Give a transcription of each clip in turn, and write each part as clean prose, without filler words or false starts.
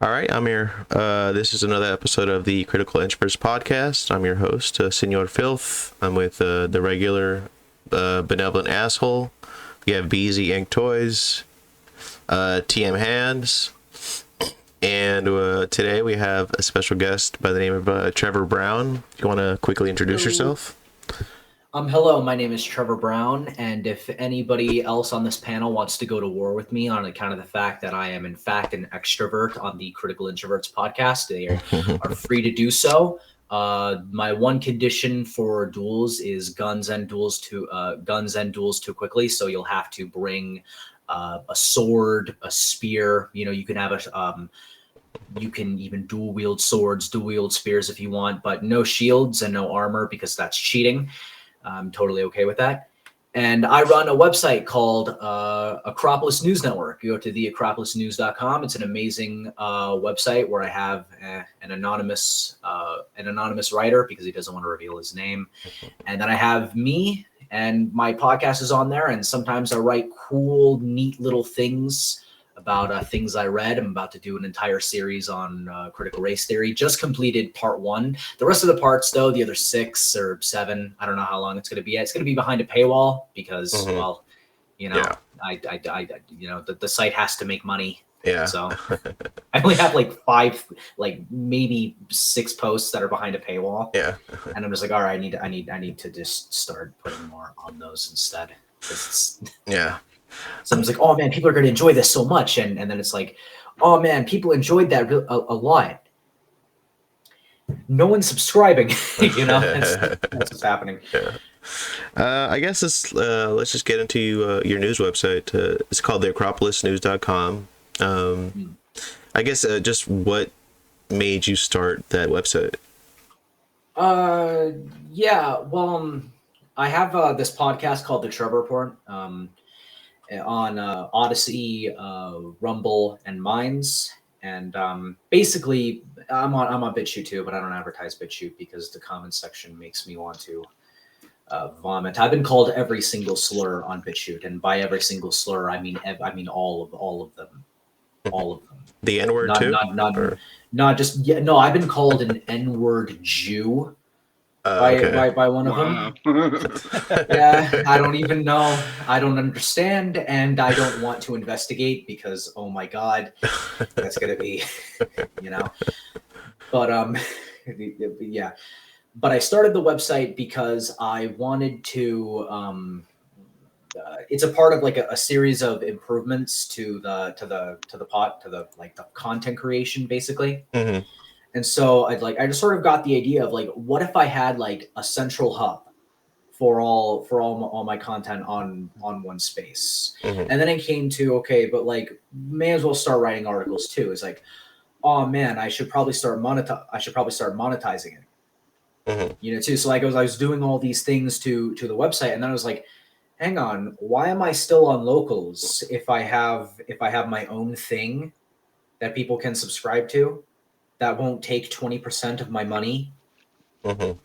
All right, I'm here. This is another episode of the Critical Introverts podcast. I'm your host, Senor Filth. I'm with the regular Benevolent Asshole. We have Beezinktoys, TM Hands, and today we have a special guest by the name of Trevor Brown. You want to quickly introduce Hello. yourself? Hello, my name is Trevor Brown, and if anybody else on this panel wants to go to war with me on account of the fact that I am in fact an extrovert on the Critical Introverts podcast, they are free to do so. My one condition for duels is guns and duels too quickly, so you'll have to bring a sword, a spear. You know, you can have you can even dual wield swords, dual wield spears if you want, but no shields and no armor because that's cheating. I'm totally okay with that. And I run a website called Acropolis News Network. You go to theacropolisnews.com. It's an amazing website where I have an anonymous writer because he doesn't want to reveal his name. And then I have me, and my podcast is on there. And sometimes I write cool, neat little things about things I read. I'm about to do an entire series on critical race theory. Just completed part 1. The rest of the parts, though, the other 6 or 7, I don't know how long it's going to be. It's going to be behind a paywall because, well, you know, Yeah. the site has to make money. Yeah. So I only have like 5, like maybe 6 posts that are behind a paywall. Yeah. And I'm just like, all right, I need to just start putting more on those instead. Yeah. So I'm just like, oh man, people are going to enjoy this so much, and then it's like, oh man, people enjoyed that a lot. No one's subscribing, you know. That's what's happening. Yeah. I guess let's just get into your news website. It's called theacropolisnews.com. I guess just what made you start that website? Yeah. Well, I have this podcast called The Trevor Report. On Odyssey, Rumble, and Minds. And basically, I'm on BitChute too, but I don't advertise BitChute because the comments section makes me want to vomit. I've been called every single slur on BitChute, and by every single slur, I mean all of them, all of them. The N word Not too? not not Or, not just yeah. No, I've been called an N-word Jew okay. by one of them. Yeah, I don't even know. I don't understand, and I don't want to investigate because, oh my god, that's gonna be, you know. But yeah. But I started the website because I wanted to. It's a part of like a series of improvements to the content creation basically. Mm-hmm. And so I just sort of got the idea of like, what if I had like a central hub for all my content on one space. Mm-hmm. And then it came to, okay, but like may as well start writing articles too. It's like, oh man, I should probably start monetizing it. Mm-hmm. You know, too. So like I was doing all these things to the website, and then I was like, hang on, why am I still on locals if I have my own thing that people can subscribe to that won't take 20% of my money? Mm-hmm.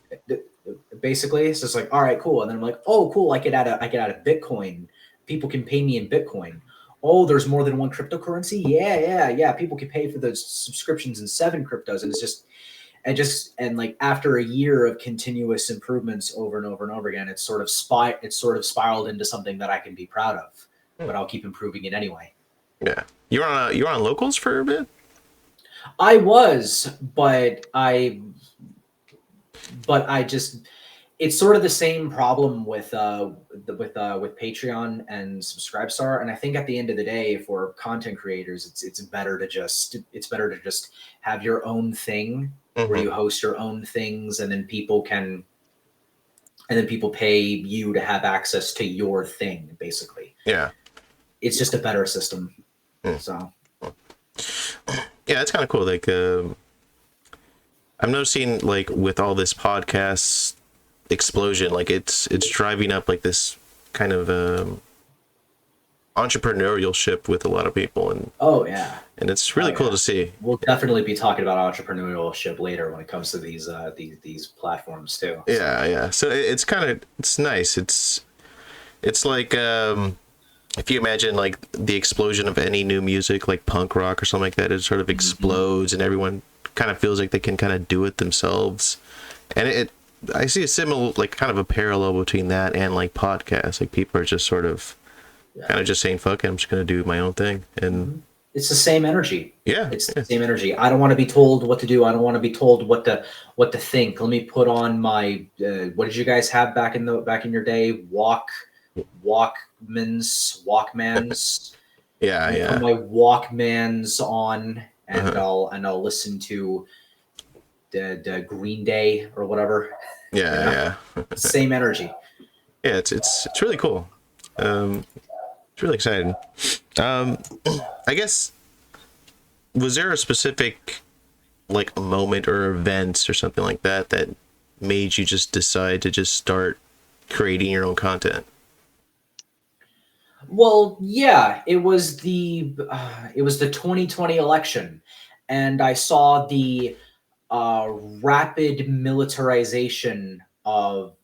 Basically, it's just like, all right, cool. And then I'm like, oh, cool. I could add a Bitcoin. People can pay me in Bitcoin. Oh, there's more than one cryptocurrency. Yeah. People can pay for the subscriptions in 7 cryptos, and and like after a year of continuous improvements over and over and over again, it's sort of spiraled into something that I can be proud of. But I'll keep improving it anyway. Yeah. You were on locals for a bit? I was, but I just it's sort of the same problem with Patreon and Subscribestar, and I think at the end of the day, for content creators, it's better to just have your own thing where Mm-hmm. you host your own things, and then people pay you to have access to your thing. Basically, Yeah. it's just a better system. Mm. So Yeah, it's kind of cool. Like, I'm noticing, like, with all this podcast explosion, like it's driving up like this kind of entrepreneurial ship with a lot of people, oh yeah. and it's really cool to see. We'll definitely be talking about entrepreneurship later when it comes to these platforms too. Yeah, yeah. So it's kind of it's nice. It's like if you imagine like the explosion of any new music, like punk rock or something like that, it sort of explodes and everyone kind of feels like they can kind of do it themselves. And I see a similar, like kind of a parallel between that and like podcasts. Like people are just sort of kind of just saying, fuck it, I'm just going to do my own thing. And it's the same energy. Yeah. It's the same energy. I don't want to be told what to do. I don't want to be told what to think. Let me put on my, what did you guys have back in your day? Walkmans. Yeah. Put my Walkmans on, and I'll listen to the Green Day or whatever. Yeah. Same energy. Yeah, it's really cool. It's really exciting. I guess, was there a specific like a moment or events or something like that that made you just decide to just start creating your own content? Well, yeah, it was the 2020 election, and I saw the rapid militarization of,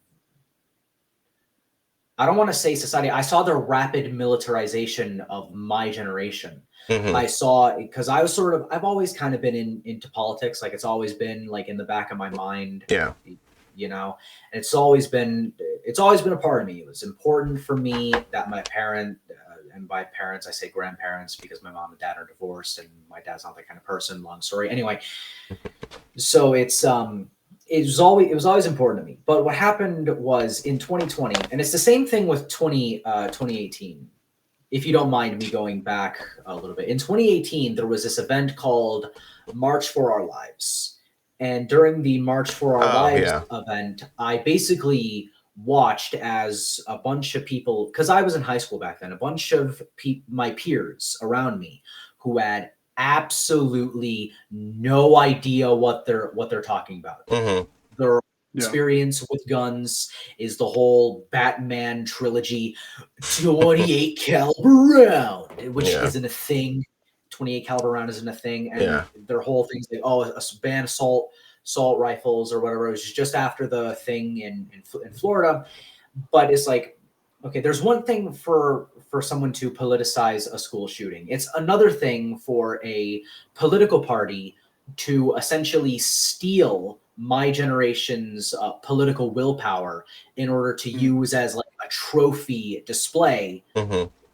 I don't want to say society. I saw the rapid militarization of my generation. I saw, because I've always kind of been into politics. Like, it's always been like in the back of my mind. Yeah. And it's always been a part of me. It was important for me that my parent, and by parents I say grandparents, because my mom and dad are divorced and my dad's not that kind of person. Long story. Anyway, so it was always important to me. But what happened was in 2020, and it's the same thing with 2018. If you don't mind me going back a little bit, in 2018 there was this event called March for Our Lives. And during the March for Our Lives event, I basically watched as a bunch of people, because I was in high school back then, a bunch of my peers around me who had absolutely no idea what they're talking about. Their experience with guns is the whole Batman trilogy, 28 caliber round, which isn't a thing. 28 caliber round isn't a thing, and their whole thing's like, ban assault rifles or whatever. It was just after the thing in Florida. But it's like, okay, there's one thing for someone to politicize a school shooting. It's another thing for a political party to essentially steal my generation's political willpower in order to use as like a trophy display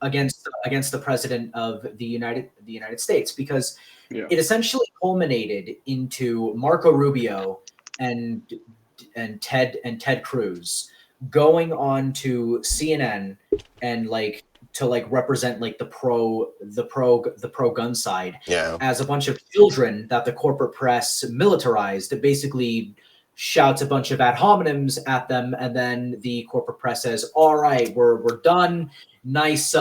against the president of the United States, because it essentially culminated into Marco Rubio and Ted Cruz going on to CNN and to represent like the pro gun side as a bunch of children that the corporate press militarized. It basically shouts a bunch of ad hominems at them, and then the corporate press says, all right, we're done. Nice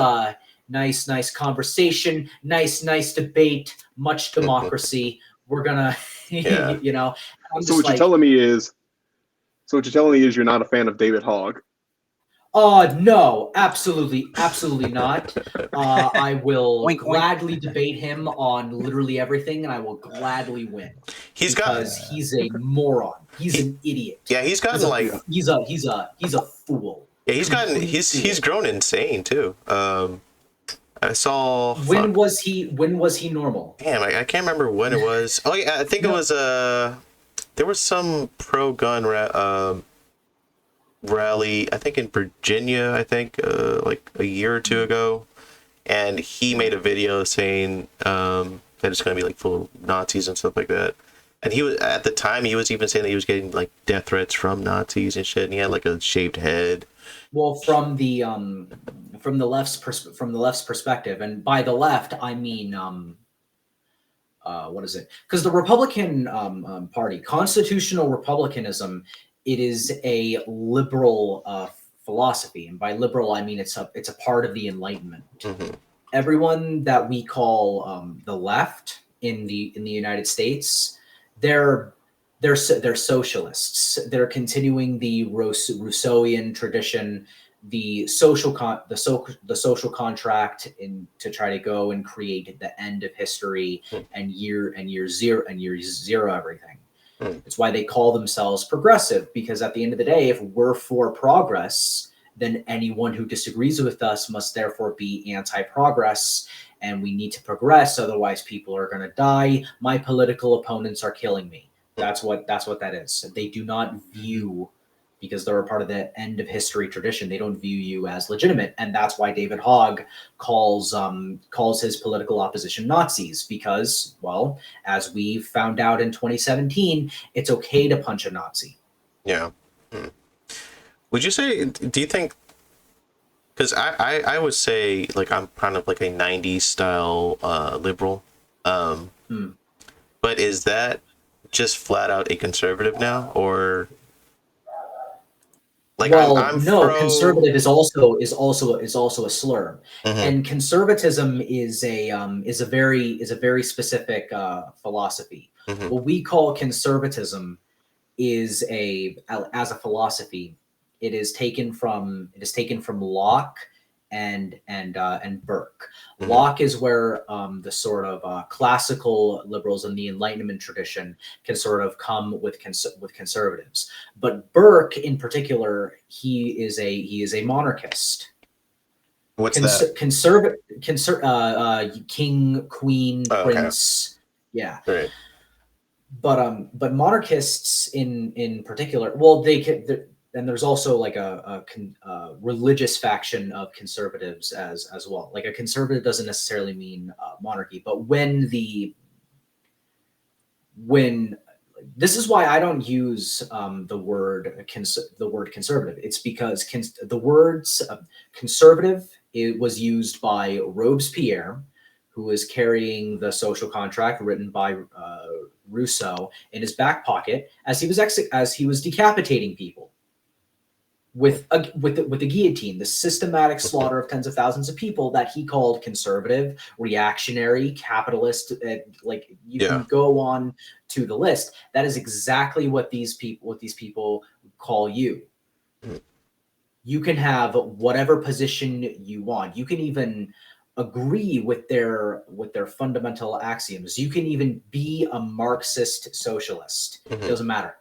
conversation, nice debate, much democracy. We're gonna So what you're telling me is you're not a fan of David Hogg. No, absolutely not. I will gladly debate him on literally everything, and I will gladly win. He's a moron. He's an idiot. Yeah, he's gotten he's a fool. Yeah, he's grown insane too. I saw. When was he normal? Damn, I can't remember when it was. Oh yeah, I think it was there was some pro-gun rally, I think in Virginia, like a year or two ago, and he made a video saying that it's going to be like full of Nazis and stuff like that. And he was, at the time, he was even saying that he was getting like death threats from Nazis and shit, and he had like a shaved head. Well, from the left's perspective, and by the left I mean what is it? Because the Republican Party, constitutional republicanism, it is a liberal philosophy, and by liberal I mean it's a part of the Enlightenment. Everyone that we call the left in the United States, they're socialists. They're continuing the Rousseauian tradition, the social contract, to try to go and create the end of history and year zero everything. It's why they call themselves progressive, because at the end of the day, if we're for progress then anyone who disagrees with us must therefore be anti-progress, and we need to progress, otherwise people are going to die. My political opponents are killing me. That's what that is. They do not view, because they're a part of the end of history tradition, they don't view you as legitimate. And that's why David Hogg calls his political opposition Nazis, because, well, as we found out in 2017, it's okay to punch a Nazi. Yeah. Would you say, do you think, because I would say, like, I'm kind of like a 90s style liberal, but is that just flat out a conservative now, or like conservative is also a slur, and conservatism is a very specific philosophy. What we call conservatism is as a philosophy. It is taken from Locke and Burke. Locke is where the sort of classical liberals in the Enlightenment tradition can sort of come with conservatives. But Burke, in particular, he is a monarchist. What's that? King, queen, prince. Okay. Yeah. Right. But monarchists in particular, well, and there's also like a religious faction of conservatives as well. Like, a conservative doesn't necessarily mean monarchy, but when this is why I don't use the word conservative. It's because the words conservative, it was used by Robespierre, who was carrying the social contract written by Rousseau in his back pocket as he was decapitating people with the guillotine, the systematic slaughter of tens of thousands of people that he called conservative, reactionary, capitalist. You can go on to the list. That is exactly what these people call you. You can have whatever position you want. You can even agree with their fundamental axioms. You can even be a Marxist socialist. It doesn't matter.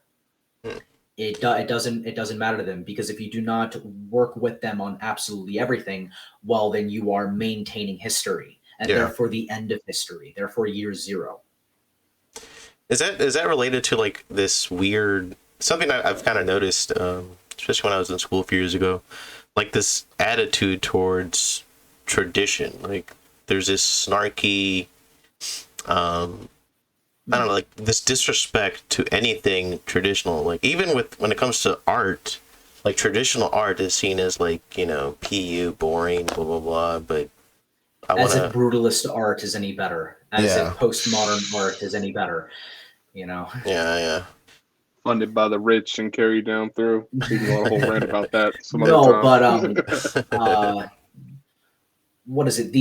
It doesn't matter to them, because if you do not work with them on absolutely everything, well, then you are maintaining history, and therefore the end of history, therefore year zero. Is that related to like this weird something I've kind of noticed, especially when I was in school a few years ago, like this attitude towards tradition? Like, there's this snarky, I don't know, like this disrespect to anything traditional. Like, even when it comes to art, like traditional art is seen as like, PU, boring, blah blah blah. But as if brutalist art is any better, as if postmodern art is any better, Yeah. Funded by the rich and carried down through. We can go on a whole rant about that some other time. But what is it?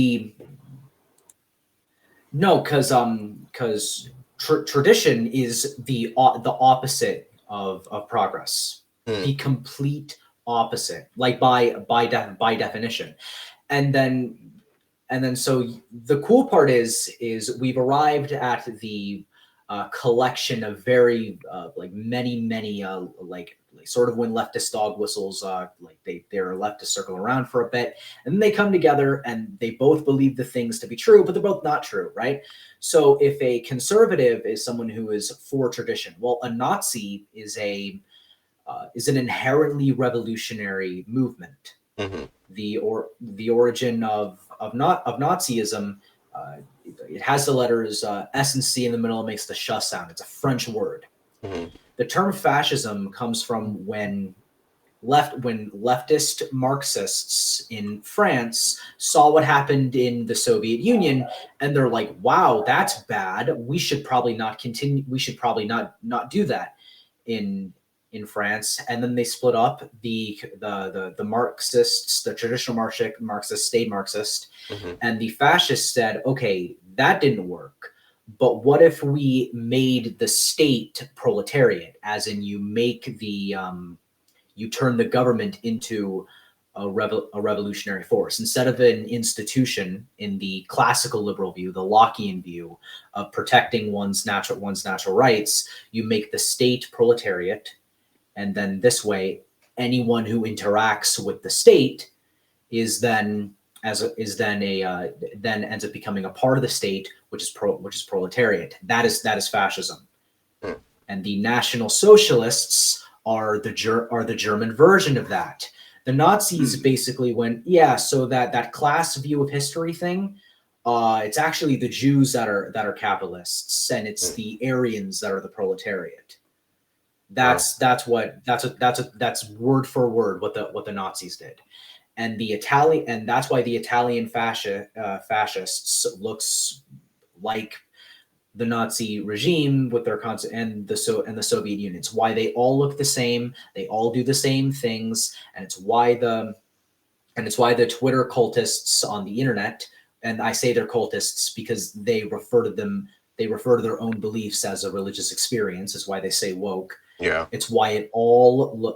Because tradition is the opposite of progress, the complete opposite, like by definition. And then so the cool part is we've arrived at the collection of very like many like sort of when leftist dog whistles, like they're left to circle around for a bit, and then they come together and they both believe the things to be true, but they're both not true, right? So if a conservative is someone who is for tradition, well, a Nazi is an inherently revolutionary movement. The origin of Nazism, it has the letters S and C in the middle. It makes the sh sound. It's a French word. The term fascism comes from when leftist Marxists in France saw what happened in the Soviet Union, and they're like, wow, that's bad. We should probably not continue. We should probably not do that in France. And then they split up. The Marxists, the traditional Marxist stayed Marxist, and the fascists said, okay, that didn't work. But what if we made the state proletariat, as in you make the you turn the government into a revolutionary force instead of an institution in the classical liberal view, the Lockean view of protecting one's natural rights. You make the state proletariat, and then this way anyone who interacts with the state then ends up becoming a part of the state, which is proletariat. That is fascism. And the National Socialists are the German version of that. The Nazis basically went, so that class view of history thing, it's actually the Jews that are capitalists, and it's the Aryans that are the proletariat. That's word for word what the Nazis did. And that's why the Italian fascists looks like the Nazi regime with their and the Soviet Union. It's why they all look the same. They all do the same things, and it's why the Twitter cultists on the internet, and I say they're cultists because they refer to their own beliefs as a religious experience. Is why they say woke. Yeah. It's why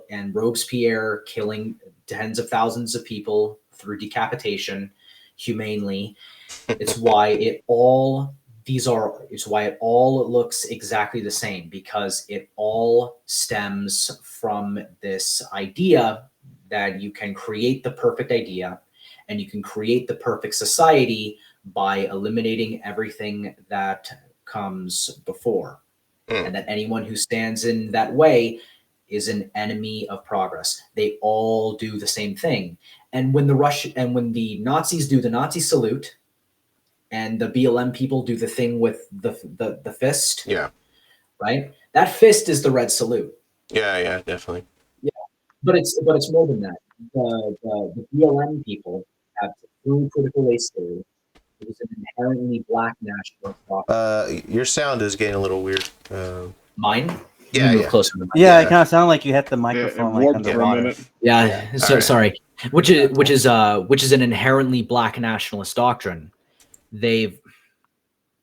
and Robespierre killing tens of thousands of people through decapitation humanely. It's why it all looks exactly the same, because it all stems from this idea that you can create the perfect idea and you can create the perfect society by eliminating everything that comes before. And that anyone who stands in that way is an enemy of progress. They all do the same thing. And when the Nazis do the Nazi salute, and the BLM people do the thing with the fist, right? That fist is the red salute. Yeah, definitely. Yeah, but it's more than that. The BLM people have, through critical race theory, it was an inherently black nationalist doctrine. Your sound is getting a little weird. Mine? Yeah, move closer to the mic. Yeah, it kind of sounded like you hit the microphone like underwater. Yeah, so sorry. Which is an inherently black nationalist doctrine.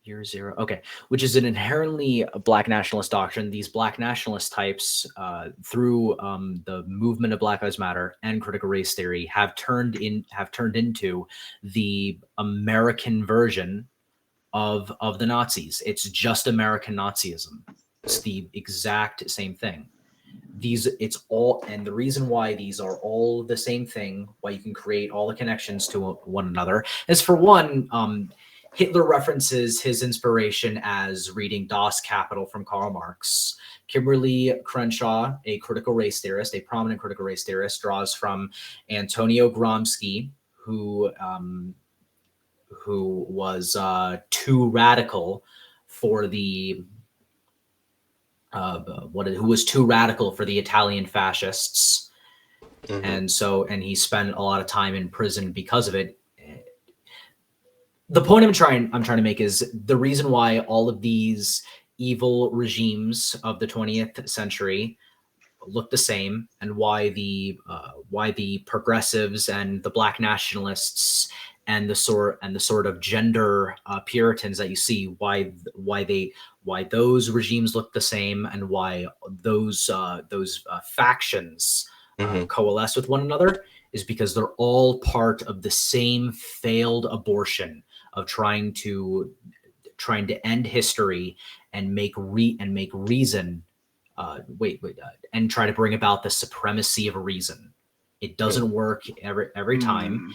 Year zero. Okay. Which is an inherently black nationalist doctrine. These black nationalist types, through the movement of Black Lives Matter and critical race theory, have turned into the American version of the Nazis. It's just American Nazism. It's the exact same thing. And the reason why these are all the same thing, why you can create all the connections to one another, is, for one, Hitler references his inspiration as reading Das Kapital from Karl Marx. Kimberly Crenshaw, a critical race theorist, a prominent critical race theorist, draws from Antonio Gramsci, who was too radical for the Italian fascists, and he spent a lot of time in prison because of it. The point I'm trying to make is the reason why all of these evil regimes of the 20th century look the same, and why the progressives and the black nationalists and the sort of gender Puritans that you see, why those regimes look the same, and why those factions coalesce with one another, is because they're all part of the same failed abortion of trying to end history and make reason and try to bring about the supremacy of reason. It doesn't work every time,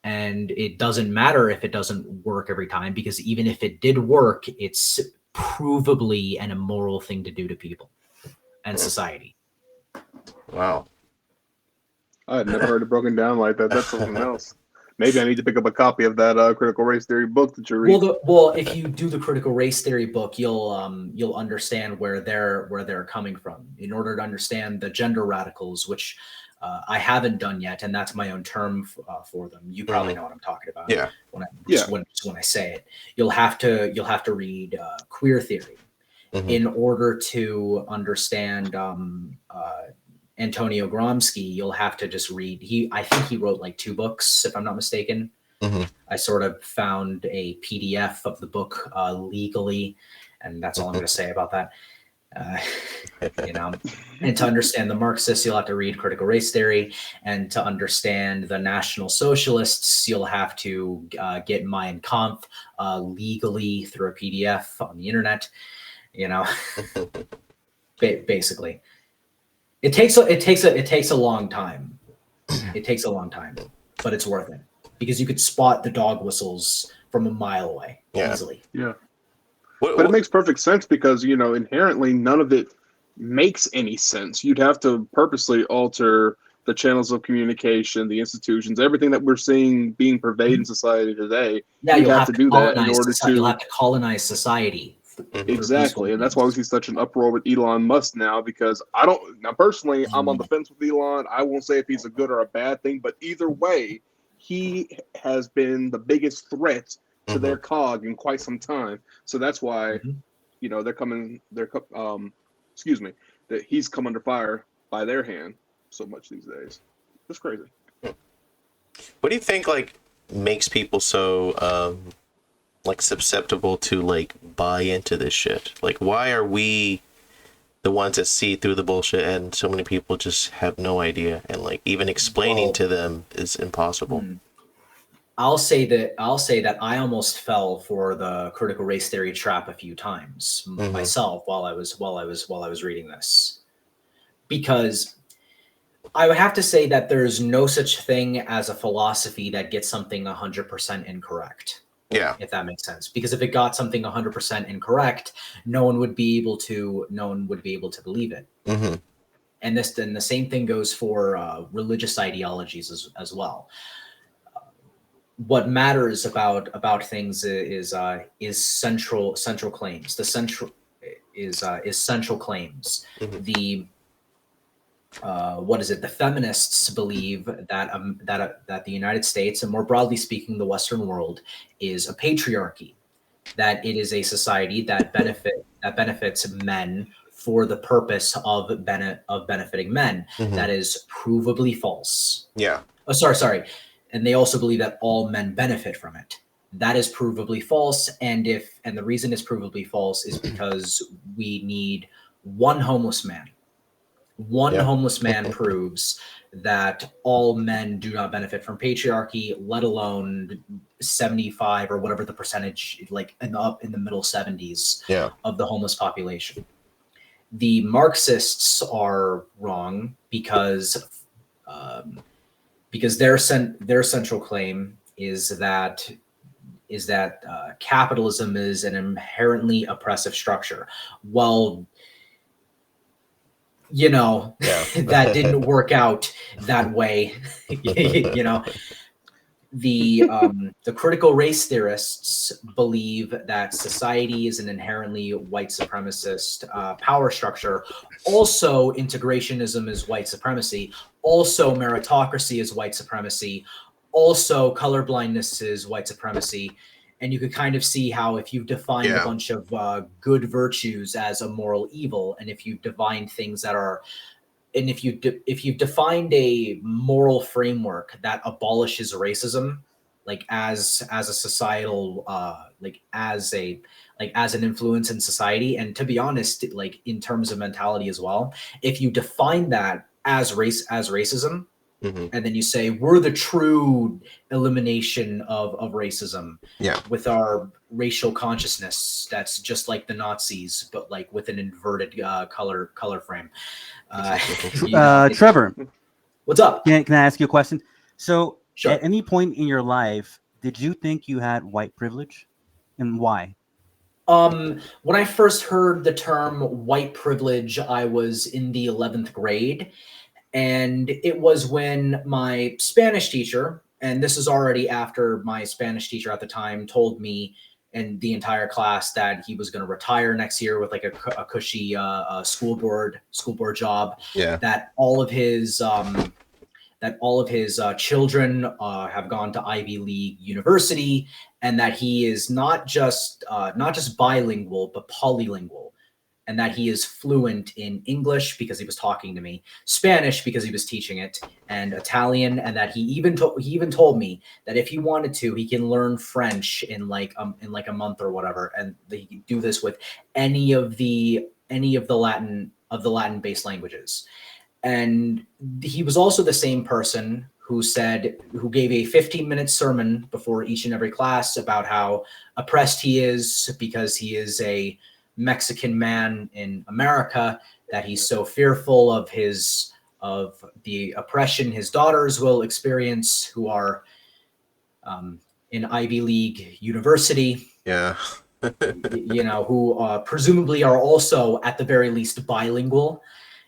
and it doesn't matter if it doesn't work every time, because even if it did work, it's provably an immoral thing to do to people and society. Wow. I had never heard it broken down like that. That's something else. Maybe I need to pick up a copy of that critical race theory book that you read. Well, if you do the critical race theory book, you'll understand where they're coming from. In order to understand the gender radicals, which I haven't done yet, and that's my own term for them. You probably know what I'm talking about. Yeah. When I say it, you'll have to read queer theory in order to understand Antonio Gramsci. You'll have to just read. I think he wrote like 2 books, if I'm not mistaken. I sort of found a PDF of the book legally, and that's all I'm going to say about that. And to understand the Marxists, you'll have to read critical race theory, and to understand the National Socialists, you'll have to get Mein Kampf legally through a PDF on the internet. Basically. It takes a long time. It takes a long time, but it's worth it because you could spot the dog whistles from a mile away easily. Yeah. But it makes perfect sense because, inherently none of it makes any sense. You'd have to purposely alter the channels of communication, the institutions, everything that we're seeing being pervaded in society today. Yeah, you'd have to do that in order to. You'll have to colonize society. Exactly, and that's why we see such an uproar with Elon Musk now. Because personally, I'm on the fence with Elon. I won't say if he's a good or a bad thing, but either way, he has been the biggest threat to their cog in quite some time. So that's why, they're coming. That he's come under fire by their hand so much these days. It's crazy. What do you think makes people so susceptible to buy into this shit? Why are we the ones that see through the bullshit and so many people just have no idea, and even explaining to them is impossible? I'll say that I almost fell for the critical race theory trap a few times myself while I was reading this, because I would have to say that there's no such thing as a philosophy that gets something 100% incorrect. Yeah, if that makes sense. Because if it got something 100% incorrect, no one would be able to believe it. And the same thing goes for religious ideologies as well. What matters about things is central claims. The central is central claims. The the feminists believe that the United States, and more broadly speaking, the Western world, is a patriarchy. That it is a society that benefits men for the purpose of benefiting men. That is provably false. Yeah. Oh, sorry. And they also believe that all men benefit from it. That is provably false. And the reason it's provably false is because we need one homeless man. One homeless man proves that all men do not benefit from patriarchy, let alone 75 or whatever the percentage, up in the middle 70s of the homeless population. The Marxists are wrong because their central claim is that capitalism is an inherently oppressive structure. Well, that didn't work out that way. The critical race theorists believe that society is an inherently white supremacist power structure. Also, integrationism is white supremacy. Also, meritocracy is white supremacy. Also, colorblindness is white supremacy. And you could kind of see how if you've defined a bunch of good virtues as a moral evil, and if you've defined things that are, and if you've defined a moral framework that abolishes racism, as a societal, as an influence in society, and to be honest, in terms of mentality as well, if you define that as racism. And then you say we're the true elimination of racism with our racial consciousness that's just like the Nazis, but with an inverted color frame. Trevor, what's up? Can I ask you a question? So Sure. At any point in your life, did you think you had white privilege, and why? When I first heard the term white privilege, I was in the 11th grade. And it was when my Spanish teacher, and this is already after my Spanish teacher at the time told me and the entire class that he was going to retire next year with a cushy school board job. Yeah. That all of his children have gone to Ivy League university, and that he is not just bilingual but polylingual. And that he is fluent in English because he was talking to me, Spanish because he was teaching it, and Italian. And that he even told me that if he wanted to, he can learn French in a month or whatever, and he can do this with any of the Latin based languages. And he was also the same person who gave a 15-minute sermon before each and every class about how oppressed he is because he is a Mexican man in America, that he's so fearful of the oppression his daughters will experience, who are in Ivy League university. Yeah. You know, who presumably are also at the very least bilingual.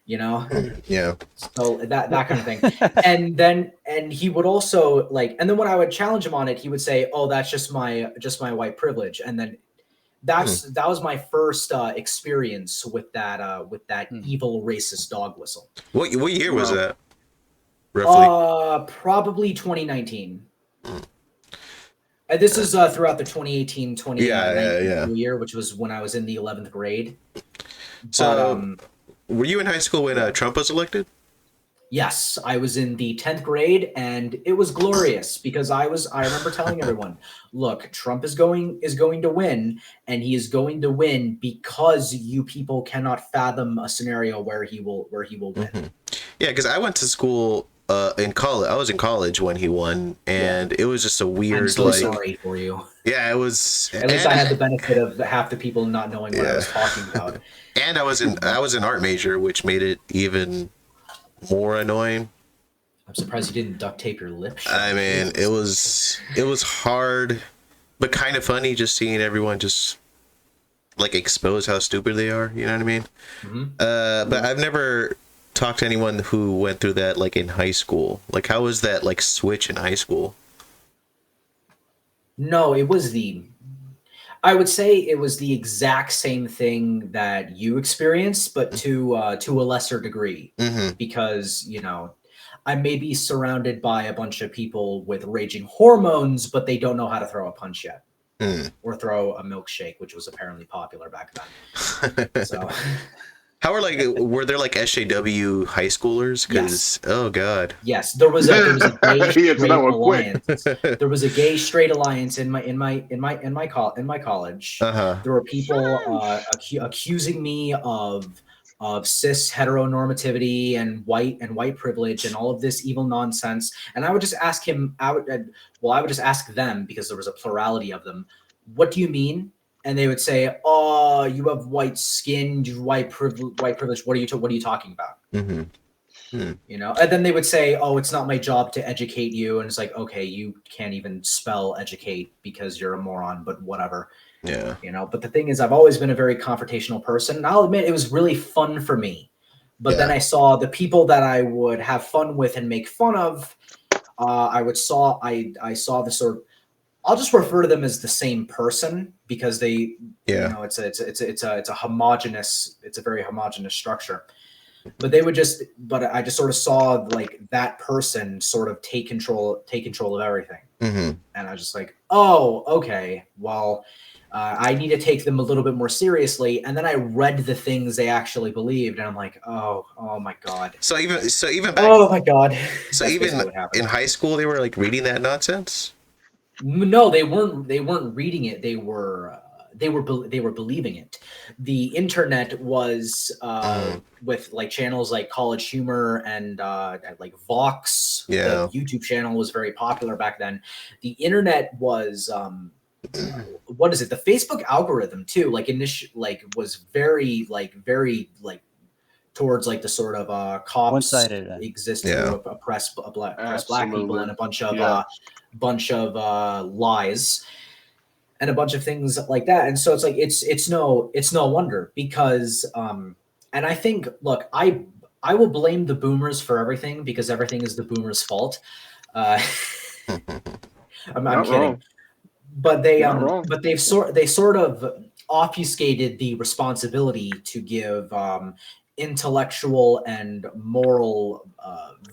You know, Yeah. so that kind of thing. And he would also like, and then when I would challenge him on it, he would say, "Oh, that's just my white privilege." And then that was my first experience with that evil racist dog whistle. What year was that? Roughly. Probably 2019. And this is throughout the 2018 2019 school year, which was when I was in the 11th grade. So, were you in high school when Trump was elected? Yes, I was in the 10th grade, and it was glorious because I remember telling everyone, look, Trump is going to win, and he is going to win because you people cannot fathom a scenario where he will win. Mm-hmm. Yeah, because I went to school in college. I was in college when he won, and it was just a weird. I'm so sorry for you. Yeah, it was. At least I had the benefit of half the people not knowing what I was talking about. And I was an art major, which made it even more annoying. I'm surprised you didn't duct tape your lips. I mean, it was hard, but kind of funny just seeing everyone just like expose how stupid they are. You know what I mean? Mm-hmm. But I've never talked to anyone who went through that like in high school. Like, how was that like switch in high school? No, I would say it was the exact same thing that you experienced, but to a lesser degree. Mm-hmm. Because, you know, I may be surrounded by a bunch of people with raging hormones, but they don't know how to throw a punch yet. Or throw a milkshake, which was apparently popular back then. So, were there like SJW high schoolers? Because oh god, yes, there was a gay straight alliance. Quick. There was a gay straight alliance in my college. Uh-huh. There were people accusing me of cis heteronormativity and white privilege and all of this evil nonsense. And I would just ask him. I would just ask them, because there was a plurality of them. What do you mean? And they would say, "Oh, you have white skin, white privilege. What are you talking about?" Mm-hmm. You know. And then they would say, "Oh, it's not my job to educate you." And it's like, okay, you can't even spell educate because you're a moron, but whatever. Yeah. You know. But the thing is, I've always been a very confrontational person. And I'll admit, it was really fun for me. But then I saw the people that I would have fun with and make fun of. I saw the sort of. I'll just refer to them as the same person because they, you know, it's a homogenous, it's a very homogenous structure. But I just sort of saw like that person sort of take control of everything. Mm-hmm. And I was just like, oh, okay, well, I need to take them a little bit more seriously. And then I read the things they actually believed, and I'm like, oh my god. So even back, oh my god. So even in high school, they were like reading that nonsense. No, they weren't reading it. They were believing it. The internet was with like channels like College Humor and like Vox. Yeah. The YouTube channel was very popular back then. The internet was what is it? The Facebook algorithm too. Like was very towards like the sort of cops one-sided exist to oppress black people, and a bunch of lies and a bunch of things like that. And so it's like it's no wonder, because and I think, look, I will blame the boomers for everything, because everything is the boomers' fault. I'm kidding. Wrong. But they sort of obfuscated the responsibility to give intellectual and moral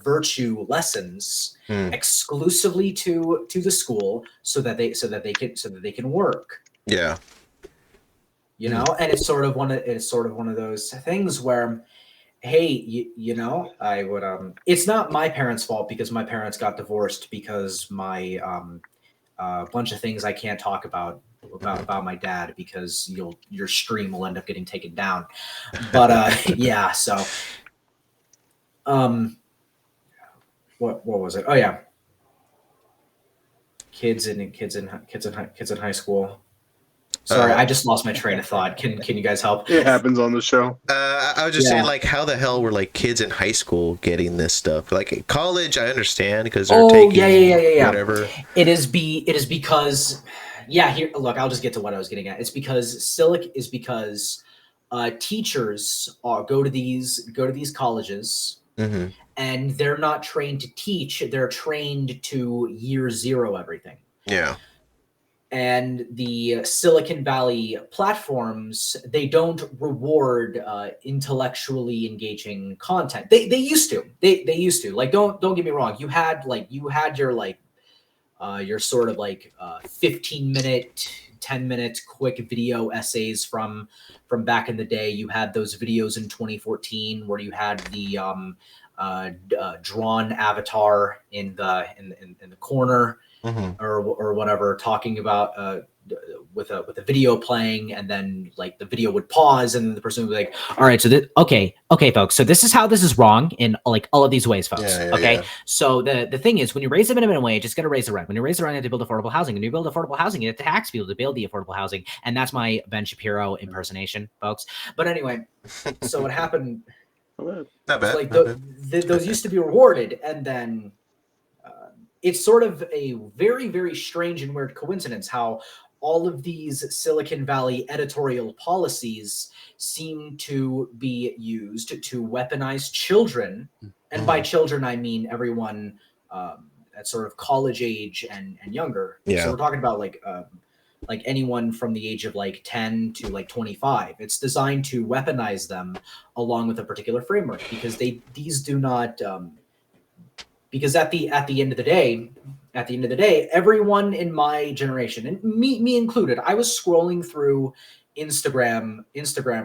virtue lessons exclusively to the school, so that they can work. Yeah. You know, and it's sort of one of those things where, hey, you know, I would it's not my parents' fault, because my parents got divorced because my bunch of things I can't talk about my dad, because your stream will end up getting taken down. But yeah, so what was it? Oh yeah, kids in high school. Sorry, I just lost my train of thought. Can you guys help? It happens on the show. I was just saying, like, how the hell were like kids in high school getting this stuff? Like in college, I understand because they're taking whatever. It is because here. Look, I'll just get to what I was getting at. It's because teachers go to these colleges, and they're not trained to teach. They're trained to year zero everything. Yeah. And the Silicon Valley platforms, they don't reward intellectually engaging content. They used to. They used to. Like, don't get me wrong. You had your sort of like 15-minute, 10-minute quick video essays from back in the day. You had those videos in 2014 where you had the drawn avatar in the corner. Or whatever, talking about with a video playing, and then like the video would pause, and the person would be like, "All right, so okay, folks, so this is how this is wrong in like all of these ways, folks." So the thing is, when you raise the minimum wage, it's got to raise the rent. When you raise the rent, you have to build affordable housing. When you build affordable housing, you have to tax people to build the affordable housing, and that's my Ben Shapiro impersonation, folks. But anyway, so what happened? Not bad. Like those used to be rewarded, and then. It's sort of a very, very strange and weird coincidence how all of these Silicon Valley editorial policies seem to be used to weaponize children. And by children, I mean everyone at sort of college age and younger. Yeah. So we're talking about like anyone from the age of like 10 to like 25. It's designed to weaponize them along with a particular framework, because these do not... Because at the end of the day, everyone in my generation, and me included, I was scrolling through Instagram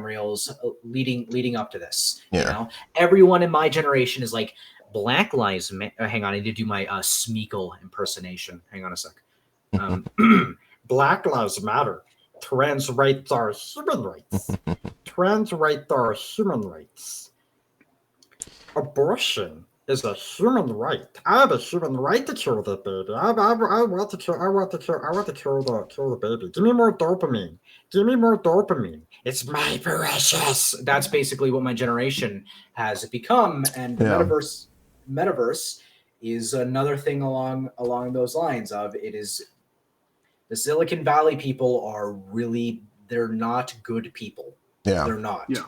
reels leading up to this. Yeah. You know, everyone in my generation is like, Black Lives Matter. Hang on, I need to do my Smeagol impersonation. Hang on a sec. Black Lives Matter. Trans rights are human rights. Trans rights are human rights. Abortion is a human right. I have a human right to kill that baby. I want to kill the baby. Give me more dopamine. It's my precious. That's basically what my generation has become, and the metaverse is another thing along those lines. Of it is the Silicon Valley people are really, they're not good people. Yeah, they're not. Yeah,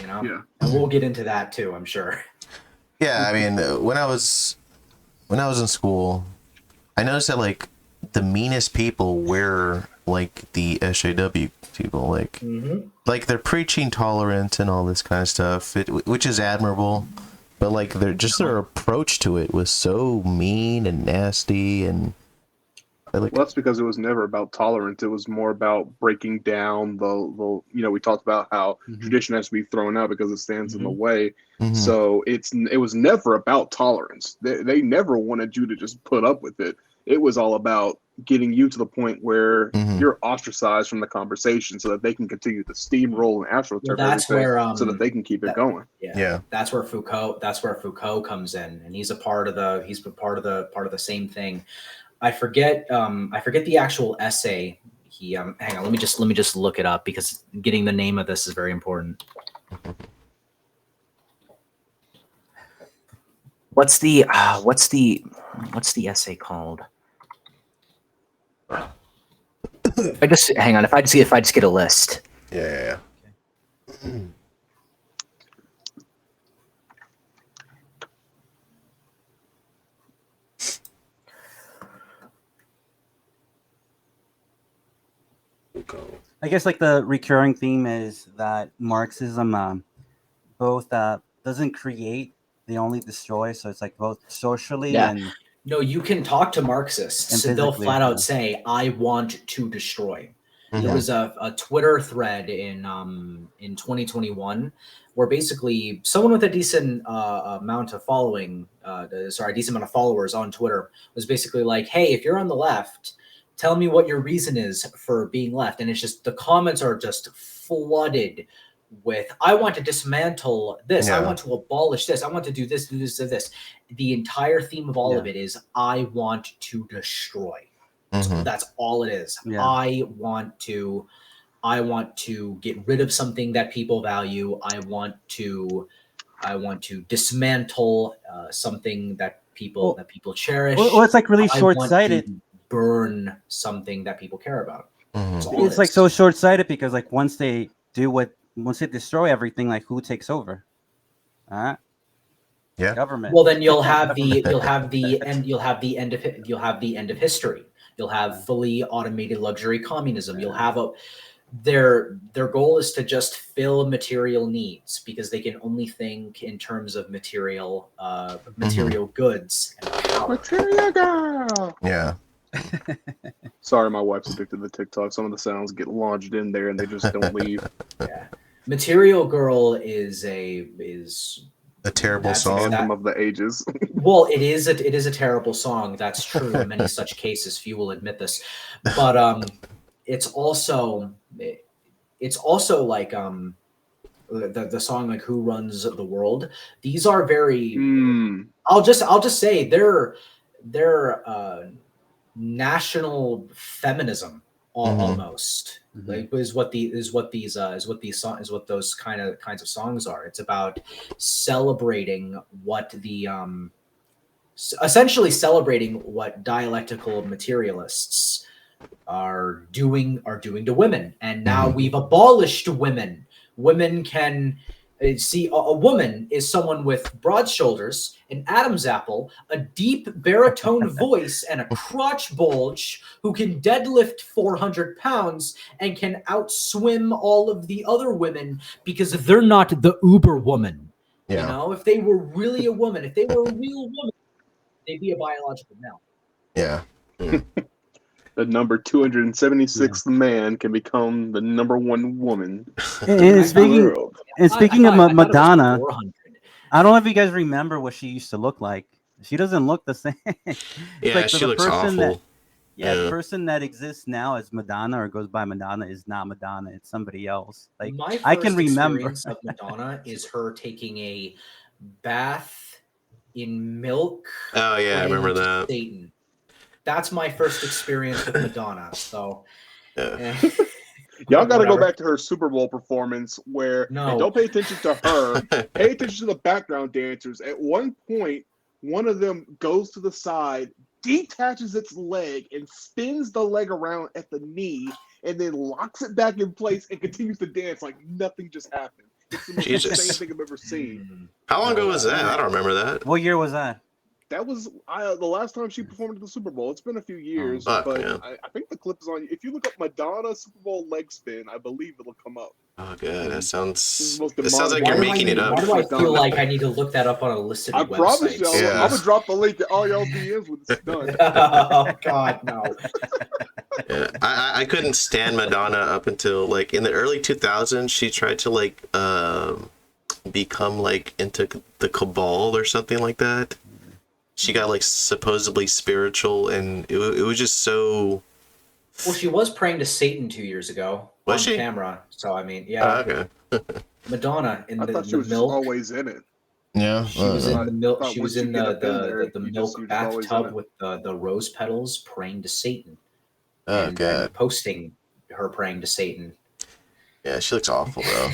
you know. And we'll get into that too, I'm sure. Yeah, I mean, when I was in school, I noticed that like the meanest people were like the SJW people, like they're preaching tolerance and all this kind of stuff, which is admirable, but like their approach to it was so mean and nasty, and well, that's because it was never about tolerance. It was more about breaking down the we talked about how tradition has to be thrown out because it stands in the way. So it was never about tolerance. They never wanted you to just put up with it. It was all about getting you to the point where you're ostracized from the conversation, so that they can continue to steamroll and astroturf everything, so that they can keep it going. Yeah, that's where Foucault comes in, and he's part of the same thing. I forget the actual essay. He hang on, let me just look it up, because getting the name of this is very important. What's the essay called? If I just get a list. Yeah. I guess like the recurring theme is that Marxism both doesn't create, they only destroy. So it's like both socially and... No, you can talk to Marxists. They'll flat out say, I want to destroy. There was a Twitter thread in 2021 where basically someone with a decent amount of following, decent amount of followers on Twitter was basically like, hey, if you're on the left, tell me what your reason is for being left. And it's just, the comments are just flooded with, I want to dismantle this. I want to abolish this. I want to do this, do this, do this. The entire theme of all of it is, I want to destroy. Mhm. That's all it is. Yeah. I want to get rid of something that people value. I want to dismantle something that people cherish. Well, it's like really I want short-sighted. to burn something that people care about. That's Mhm. all It's it like is. so short-sighted because like once they destroy everything, like who takes over? Yeah. Government. Well, then you'll have the end of history. You'll have fully automated luxury communism. You'll have their goal is to just fill material needs because they can only think in terms of material goods and power. Material girl. Yeah. Sorry, my wife's addicted to TikTok. Some of the sounds get lodged in there and they just don't leave. Yeah. Material Girl is a terrible that's song. Anthem of the ages. well, it is a terrible song. That's true in many such cases. Few will admit this, but it's also like the song like Who Runs the World. These are very. I'll just say they're national feminism almost. Like is what those kinds of songs are. It's about celebrating what the essentially celebrating what dialectical materialists are doing to women. And now we've abolished women. Women can see a woman is someone with broad shoulders, an Adam's apple, a deep baritone voice, and a crotch bulge who can deadlift 400 pounds and can outswim all of the other women because they're not the uber woman. Yeah. You know, if they were really a woman, if they were a real woman, they'd be a biological male. Yeah. The number 276th man can become the number one woman. And speaking of Madonna, 400. I don't know if you guys remember what she used to look like. She doesn't look the same. Yeah, like she looks awful. The person that exists now as Madonna or goes by Madonna is not Madonna. It's somebody else. Like My first I can remember experience of Madonna is her taking a bath in milk. Oh yeah, I remember that. Satan. That's my first experience with Madonna. So, Yeah. Y'all got to go back to her Super Bowl performance where No. don't pay attention to her. Pay attention to the background dancers. At one point, one of them goes to the side, detaches its leg, and spins the leg around at the knee, and then locks it back in place and continues to dance like nothing just happened. It's the most Jesus. insane thing I've ever seen. How long ago was that? I don't remember that. what year was that? That was the last time she performed at the Super Bowl. It's been a few years, fuck, but man. I think the clip is on. If you look up Madonna Super Bowl leg spin, I believe it'll come up. Oh god, that sounds. is the most It sounds like demonic- you're making it up. Why do I feel like I need to look that up on a listed I website? promise y'all, Yeah. I'm gonna drop the link to all y'all DMs when it's done. Oh God, no! Yeah. I couldn't stand Madonna up until like in the early 2000s. She tried to like become like into the cabal or something like that. She got like supposedly spiritual, and it was just so. Well, she was praying to Satan 2 years ago on Was she? camera. So I mean, yeah, Okay. Madonna in I the thought she was just milk. always in it. Yeah. She was in the milk. thought She was once you in get up in there, the you milk just always in bathtub it. with the rose petals, praying to Satan. Oh and god. posting her praying to Satan. Yeah, she looks awful, bro.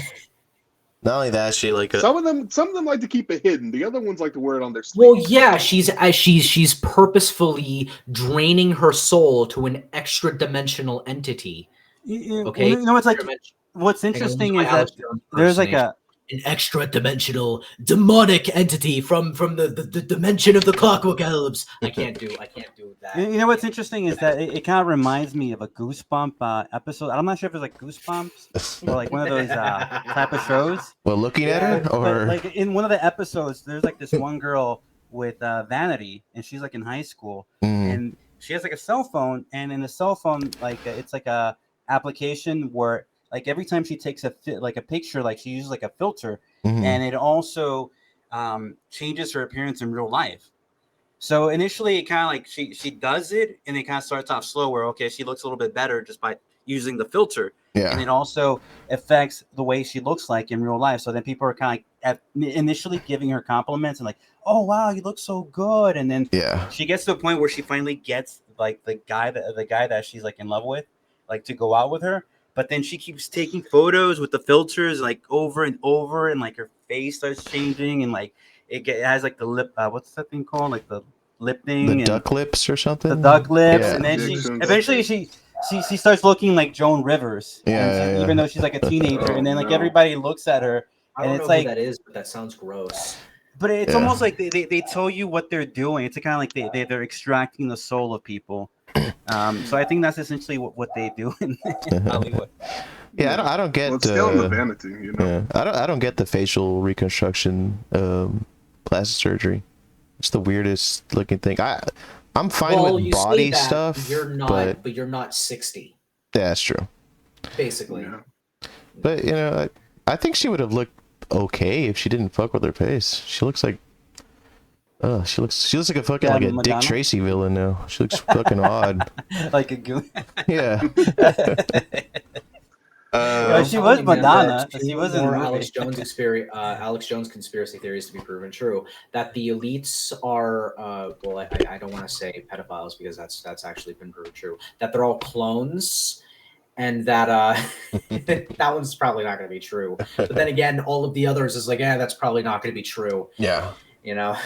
Not only that, she like Some of them like to keep it hidden. The other ones like to wear it on their sleeve. Well, yeah, she's purposefully draining her soul to an extra dimensional entity. Okay, You know, it's like what's interesting is that there's like an extra dimensional demonic entity from the dimension of the Clockwork Elves. I can't do that. You know what's interesting is that it kind of reminds me of a Goosebump episode. I'm not sure if it's like Goosebumps or like one of those type of shows. well, looking at her, But, or like in one of the episodes, there's like this one girl with vanity, and she's like in high school, and she has like a cell phone, and in the cell phone, like it's like a application where like every time she takes a picture, like she uses like a filter, and it also changes her appearance in real life. So initially, it kind of like she does it, and it kind of starts off slow, where okay, she looks a little bit better just by using the filter, and it also affects the way she looks like in real life. So then people are kind of like initially giving her compliments and like, "Oh wow, you look so good," and then she gets to a point where she finally gets like the guy that she's like in love with, like to go out with her. But then she keeps taking photos with the filters like over and over, and like her face starts changing, and like it has like the lip. What's that thing called? Like the lip thing. The and duck lips or something. The duck lips, Yeah. and then Injections. eventually she starts looking like Joan Rivers. Yeah, even though she's like a teenager, Oh, and then like no. everybody looks at her, I and don't it's know like, who that is, but that sounds gross. but it's Yeah. almost like they tell you what they're doing. It's kind of like they're extracting the soul of people. So I think that's essentially what they do in Hollywood. Yeah, I don't get. Well, it's still in the vanity, you know. Yeah, I don't get the facial reconstruction plastic surgery. It's the weirdest looking thing. I'm fine with you body say that, stuff. You're not, but you're not 60, Yeah, that's true. basically. Yeah. But you know, I think she would have looked okay if she didn't fuck with her face. She looks like, she looks like a fucking like a Madonna? Dick Tracy villain now. She looks fucking odd. Like a goon. Yeah. She was Madonna. Two She was in more the movie. Alex Jones conspiracy theories to be proven true. That the elites are, well, I don't want to say pedophiles because that's actually been proven true. That they're all clones, and that that one's probably not going to be true. But then again, all of the others is like, that's probably not going to be true. Yeah. You know.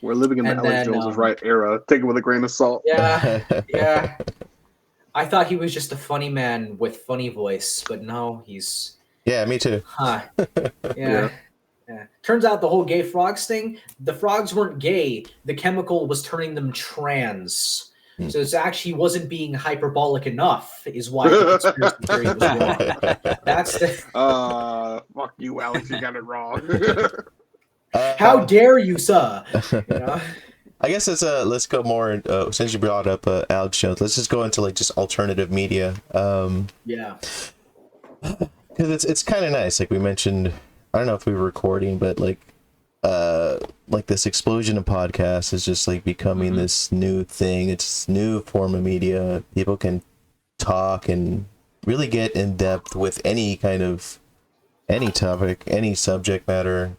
We're living in the And Alex then, Jones is right era. Take it with a grain of salt. Yeah. Yeah. I thought he was just a funny man with funny voice, but no, he's Yeah, me too. Yeah. Turns out the whole gay frogs thing, the frogs weren't gay. The chemical was turning them trans. So it actually wasn't being hyperbolic enough, is why the conspiracy theory was wrong. That's the Fuck you, Alex. You got it wrong. how dare you, sir? You know? I guess let's go more since you brought up Alex Jones. Let's just go into like just alternative media. Yeah. Because it's kind of nice. Like we mentioned, I don't know if we were recording, but like this explosion of podcasts is just like becoming this new thing. It's this new form of media. People can talk and really get in depth with any topic, any subject matter.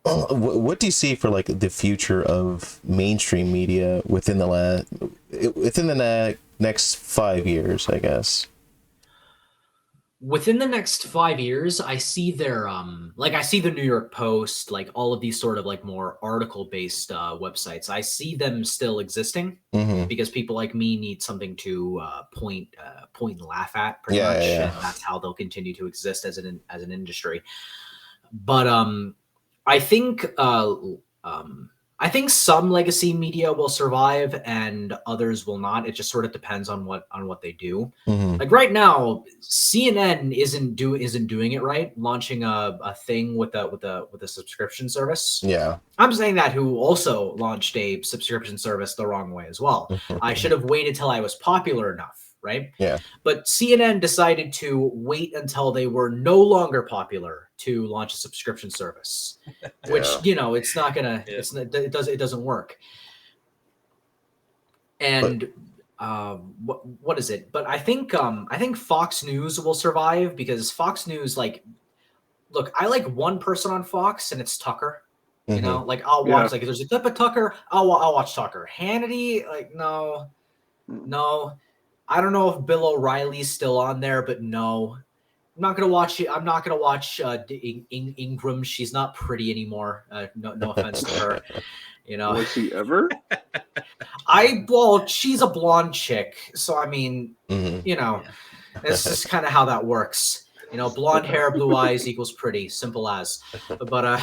What do you see for like the future of mainstream media within the next 5 years, I guess? Within the next 5 years, I see their I see the New York Post, like all of these sort of like more article based websites. I see them still existing because people like me need something to point and laugh at, pretty much, and that's how they'll continue to exist as an industry. But I think some legacy media will survive and others will not. It just sort of depends on what they do. Like right now, CNN isn't doing it right, launching a thing with a subscription service. Yeah. I'm saying that who also launched a subscription service the wrong way as well. I should have waited till I was popular enough. Right? Yeah. But CNN decided to wait until they were no longer popular to launch a subscription service, which it's not gonna. It doesn't work. And what is it? But I think Fox News will survive because Fox News, like, look, I like one person on Fox, and it's Tucker. You know, like I'll watch like if there's a clip of Tucker, I'll watch Tucker. Hannity, like no. I don't know if Bill O'Reilly's still on there, but no. I'm not gonna watch it. I'm not gonna watch Ingram. She's not pretty anymore. No offense to her. You know. Was she ever? She's a blonde chick, so I mean, you know, that's just kind of how that works. You know, blonde hair, blue eyes equals pretty. Simple as. But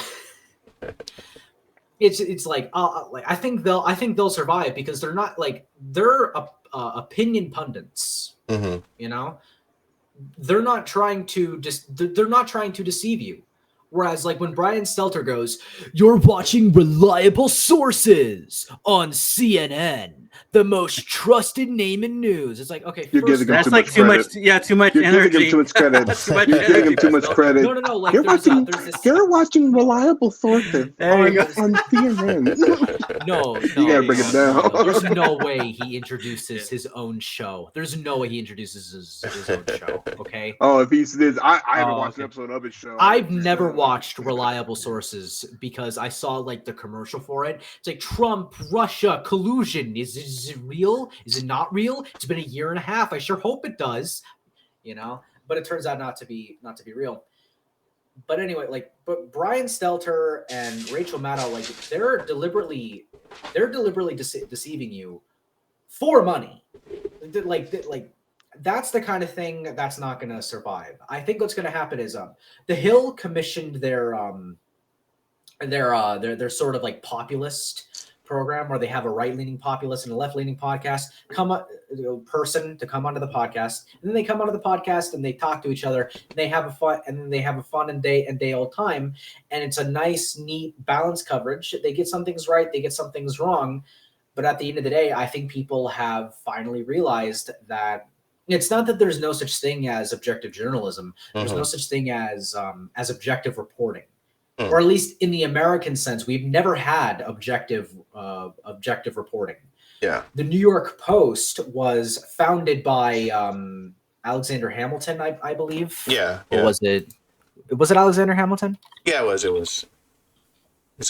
it's like I think they'll survive because they're not like they're opinion pundits. You know, they're not trying to deceive you. Whereas like when Brian Stelter goes, "You're watching reliable sources on CNN," the most trusted name in news. It's like, okay, You're first giving him off, That's too like much too much. credit. Yeah, too much You're energy. giving him too much credit. Too much You're giving him energy, too much Crystal. credit. no, like You're watching. there's this. You're watching reliable sources There you on, go. on CNN. No, You gotta bring it down. no. There's no way he introduces his own show. There's no way he introduces his own show. Okay. Oh, if he did, I haven't Oh, watched an okay. episode of his show. I've never watched reliable sources because I saw like the commercial for it. It's like Trump, Russia collusion. Is it real? Is it not real? It's been a year and a half. I sure hope it does. But it turns out not to be real. But anyway, but Brian Stelter and Rachel Maddow, like they're deliberately deceiving you for money. Like that's the kind of thing that's not going to survive. I think what's going to happen is The Hill commissioned their sort of like populist program where they have a right-leaning populist and a left-leaning podcast person to come onto the podcast, and then they come onto the podcast and they talk to each other and they have a fun and day old time, and it's a nice, neat, balanced coverage. They get some things right, they get some things wrong, but at the end of the day, I think people have finally realized that it's not that there's no such thing as objective journalism. There's no such thing as objective reporting. Or at least in the American sense, we've never had objective reporting. Yeah. The New York Post was founded by Alexander Hamilton, I believe. Yeah. Or was it Alexander Hamilton? Yeah, it was. Is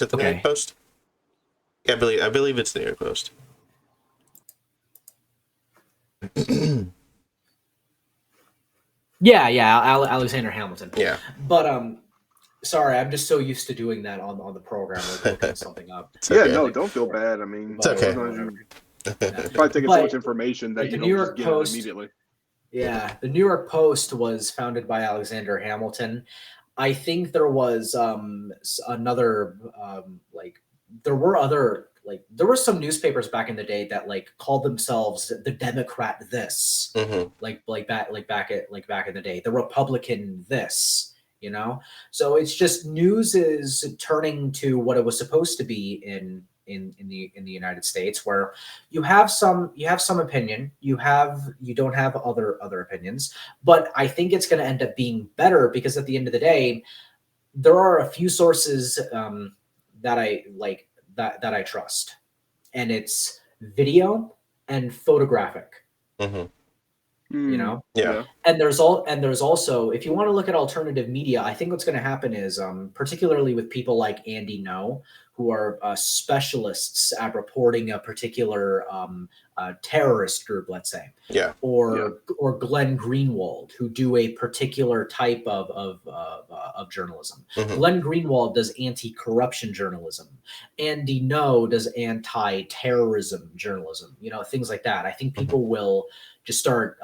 it the New York Post? Yeah, I believe it's the New York Post. Alexander Hamilton. Yeah. But sorry, I'm just so used to doing that on the program, like looking something up. Yeah, no, don't feel bad. I mean, it's okay. You're probably taking so much information that you don't just get it immediately. Yeah, the New York Post was founded by Alexander Hamilton. I think there was another there were some newspapers back in the day that like called themselves the Democrat this, back in the day, the Republican this. So it's just news is turning to what it was supposed to be in the United States, where you have some opinion, you don't have other opinions, but I think it's going to end up being better because at the end of the day, there are a few sources that I trust, and it's video and photographic. Yeah. And there's also, if you want to look at alternative media, I think what's going to happen is particularly with people like Andy No, who are specialists at reporting a particular terrorist group, let's say, or Glenn Greenwald, who do a particular type of journalism. Glenn Greenwald does anti-corruption journalism. Andy No does anti-terrorism journalism. Things like that. I think people will just start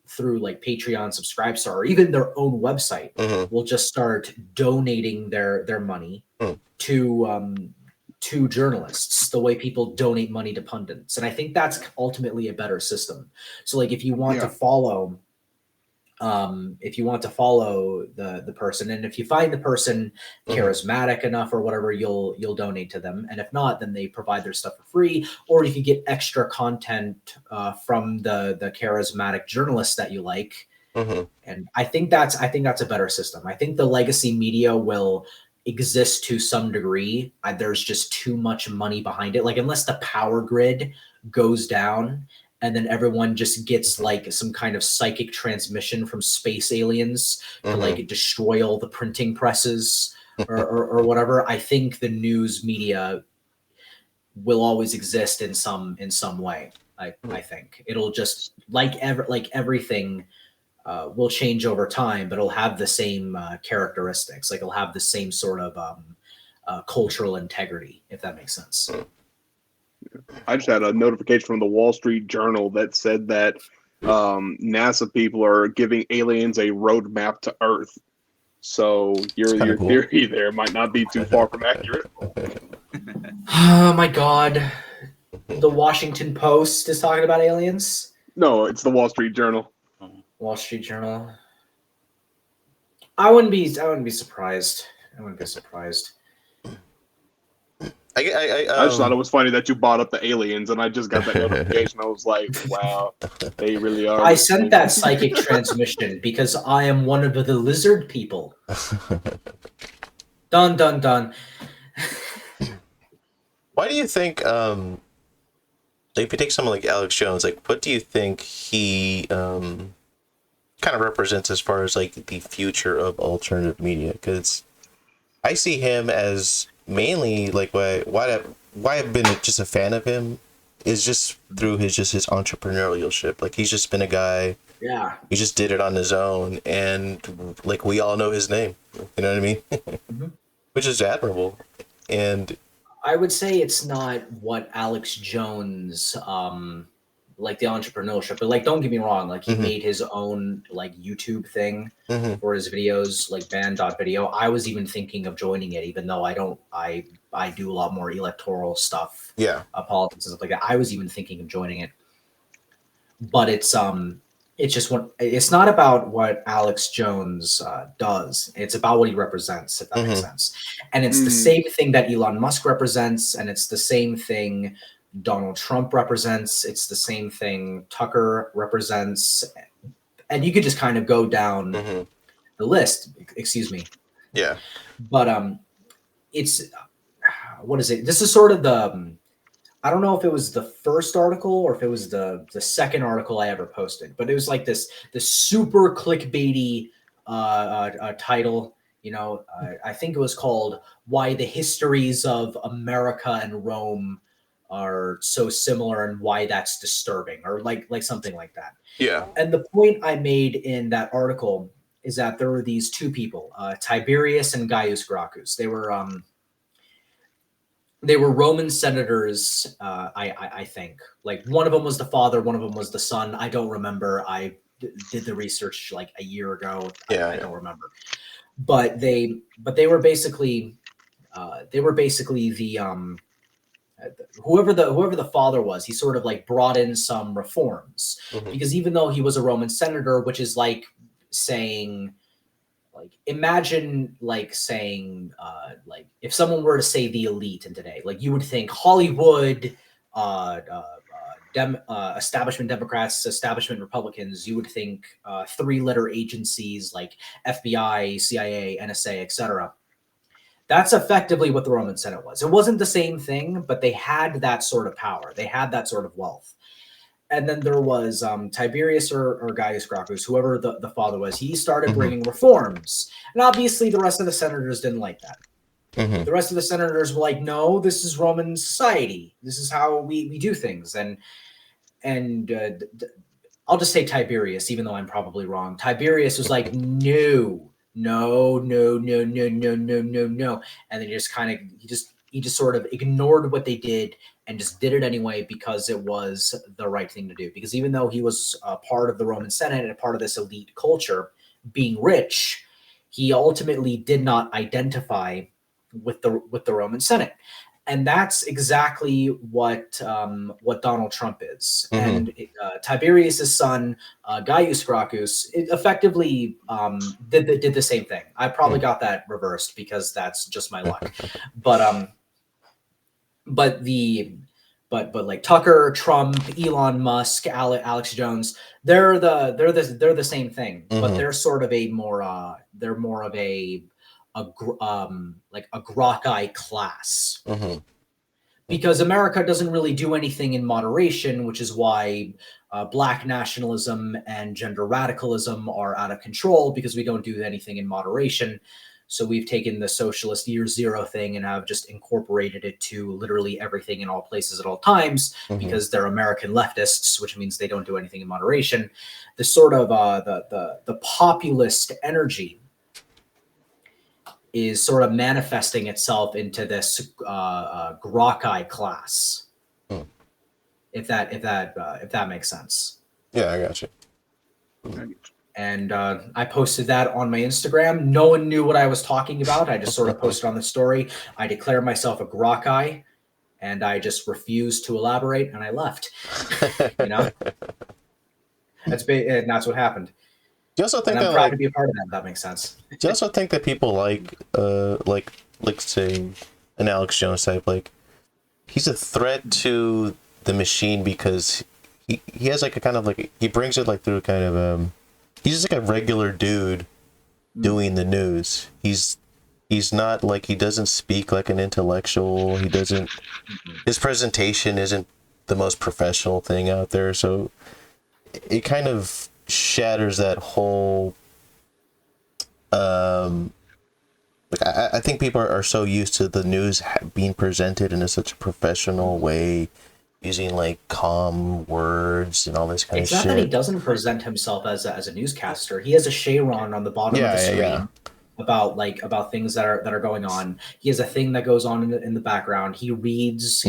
through like Patreon, Subscribestar, or even their own website will just start donating their money to journalists the way people donate money to pundits. And I think that's ultimately a better system. So like if you want to follow the person, and if you find the person charismatic enough or whatever, you'll donate to them. And if not, then they provide their stuff for free, or you could get extra content from the charismatic journalists that you like. And I think that's a better system. I think the legacy media will exist to some degree. There's just too much money behind it. Like unless the power grid goes down and then everyone just gets like some kind of psychic transmission from space aliens to like destroy all the printing presses or whatever, I think the news media will always exist in some way. I think it'll just like everything will change over time, but it'll have the same characteristics. Like it'll have the same sort of cultural integrity, if that makes sense. I just had a notification from the Wall Street Journal that said that NASA people are giving aliens a roadmap to Earth. So your cool. theory there might not be too far from accurate. Oh my God. The Washington Post is talking about aliens? No, it's the Wall Street Journal. Wall Street Journal. I wouldn't be surprised. I just thought it was funny that you brought up the aliens, and I just got that notification. I was like, wow, they really are. I sent that psychic transmission because I am one of the lizard people. Dun, dun, dun. Why do you think, like, if you take someone like Alex Jones, like, what do you think he kind of represents as far as, like, the future of alternative media? Because I see him as mainly, like, why I've been just a fan of him is just through his entrepreneurship. Like, he's just been a guy. Yeah. He just did it on his own, and, like, we all know his name. You know what I mean? Mm-hmm. Which is admirable. And I would say it's not what Alex Jones, like the entrepreneurship, but like, don't get me wrong, like he made his own like YouTube thing for his videos, like band.video. I was even thinking of joining it, even though I do a lot more electoral stuff, politics and stuff like that. I was even thinking of joining it, but it's just it's not about what Alex Jones does. It's about what he represents, if that makes sense. And it's the same thing that Elon Musk represents, and it's the same thing Donald Trump represents. It's the same thing Tucker represents. And you could just kind of go down the list. Excuse me. Yeah. But it's what is it? This is sort of the I don't know if it was the first article or if it was the second article I ever posted, but it was like this super clickbaity title. You know, I think it was called "Why the Histories of America and Rome Are So Similar and Why That's Disturbing," or like something like that. Yeah. And the point I made in that article is that there were these two people, Tiberius and Gaius Gracchus. They were Roman senators, I think. Like, one of them was the father, one of them was the son. I don't remember. I did the research like a year ago. I don't remember. But they were basically the whoever the father was. He sort of like brought in some reforms because even though he was a Roman senator, which is like saying. Like, imagine like saying like if someone were to say the elite in today, like you would think Hollywood, establishment Democrats, establishment Republicans. You would think three-letter agencies like FBI, CIA, NSA, etc. That's effectively what the Roman Senate was. It wasn't the same thing, but they had that sort of power. They had that sort of wealth. And then there was Tiberius or Gaius Gracchus, whoever the father was. He started bringing reforms. And obviously the rest of the senators didn't like that. The rest of the senators were like, no, this is Roman society. This is how we do things. And I'll just say Tiberius, even though I'm probably wrong. Tiberius was like, no. And then he just sort of ignored what they did and just did it anyway because it was the right thing to do. Because even though he was a part of the Roman Senate and a part of this elite culture, being rich, he ultimately did not identify with the Roman Senate. And that's exactly what Donald Trump is. And Tiberius's son, Gaius Gracchus, effectively did the same thing. I probably got that reversed because that's just my luck. But like Tucker, Trump, Elon Musk, Alex Jones, they're the same thing, but they're sort of a more they're more of a grok-eye class. Because America doesn't really do anything in moderation, which is why Black nationalism and gender radicalism are out of control, because we don't do anything in moderation. So we've taken the socialist year zero thing and have just incorporated it to literally everything in all places at all times, because they're American leftists, which means they don't do anything in moderation. The sort of the populist energy is sort of manifesting itself into this grok-eye class. If that makes sense. Yeah, I got you. And I posted that on my Instagram. No one knew what I was talking about. I just sort of posted on the story. I declared myself a grok-eye, and I just refused to elaborate, and I left. You know, and that's what happened. Do you also think and I'm proud to be a part of that? If that makes sense. Do you also think that people like say an Alex Jones type, like he's a threat to the machine because he has like a kind of like, he brings it like through kind of he's just like a regular dude doing the news. He's not like, he doesn't speak like an intellectual. He doesn't, his presentation isn't the most professional thing out there, so it kind of shatters that whole like I think people are so used to the news being presented in such a professional way, using like calm words and all this kind of shit. It's not that he doesn't present himself as a newscaster. He has a Cheyron on the bottom of the screen about things that are going on. He has a thing that goes on in the background. He reads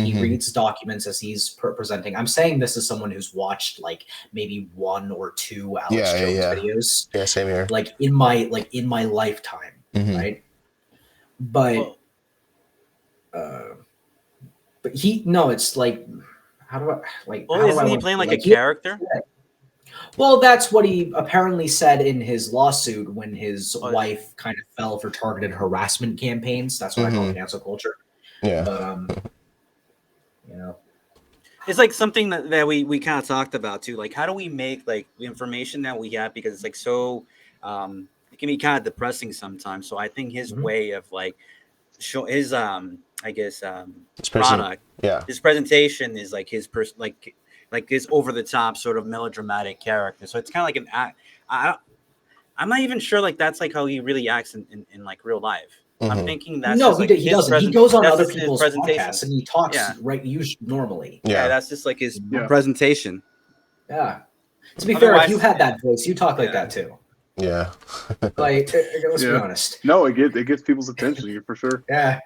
documents as he's presenting. I'm saying this as someone who's watched like maybe 1 or 2 Alex Jones videos. Yeah, same here. Like in my lifetime, right? But it's like, how do I like? Well, isn't he playing like a character? Well, that's what he apparently said in his lawsuit when his wife kind of fell for targeted harassment campaigns. That's what I call cancel culture. Yeah. But, you know, it's like something that we kind of talked about too. Like, how do we make like the information that we have, because it's like so it can be kind of depressing sometimes. So I think his way of like show his I guess product, his presentation is like his like his over the top sort of melodramatic character. So it's kind of like an act. I'm not even sure like that's like how he really acts in like real life. I'm thinking that's no, just, like, he doesn't. He goes on other people's presentation podcasts and he talks usually normally. Yeah, that's just like his presentation. Yeah. To be fair, if you had that voice, you talk like that too. Yeah. Like, let's be honest. No, it gets people's attention, for sure. Yeah.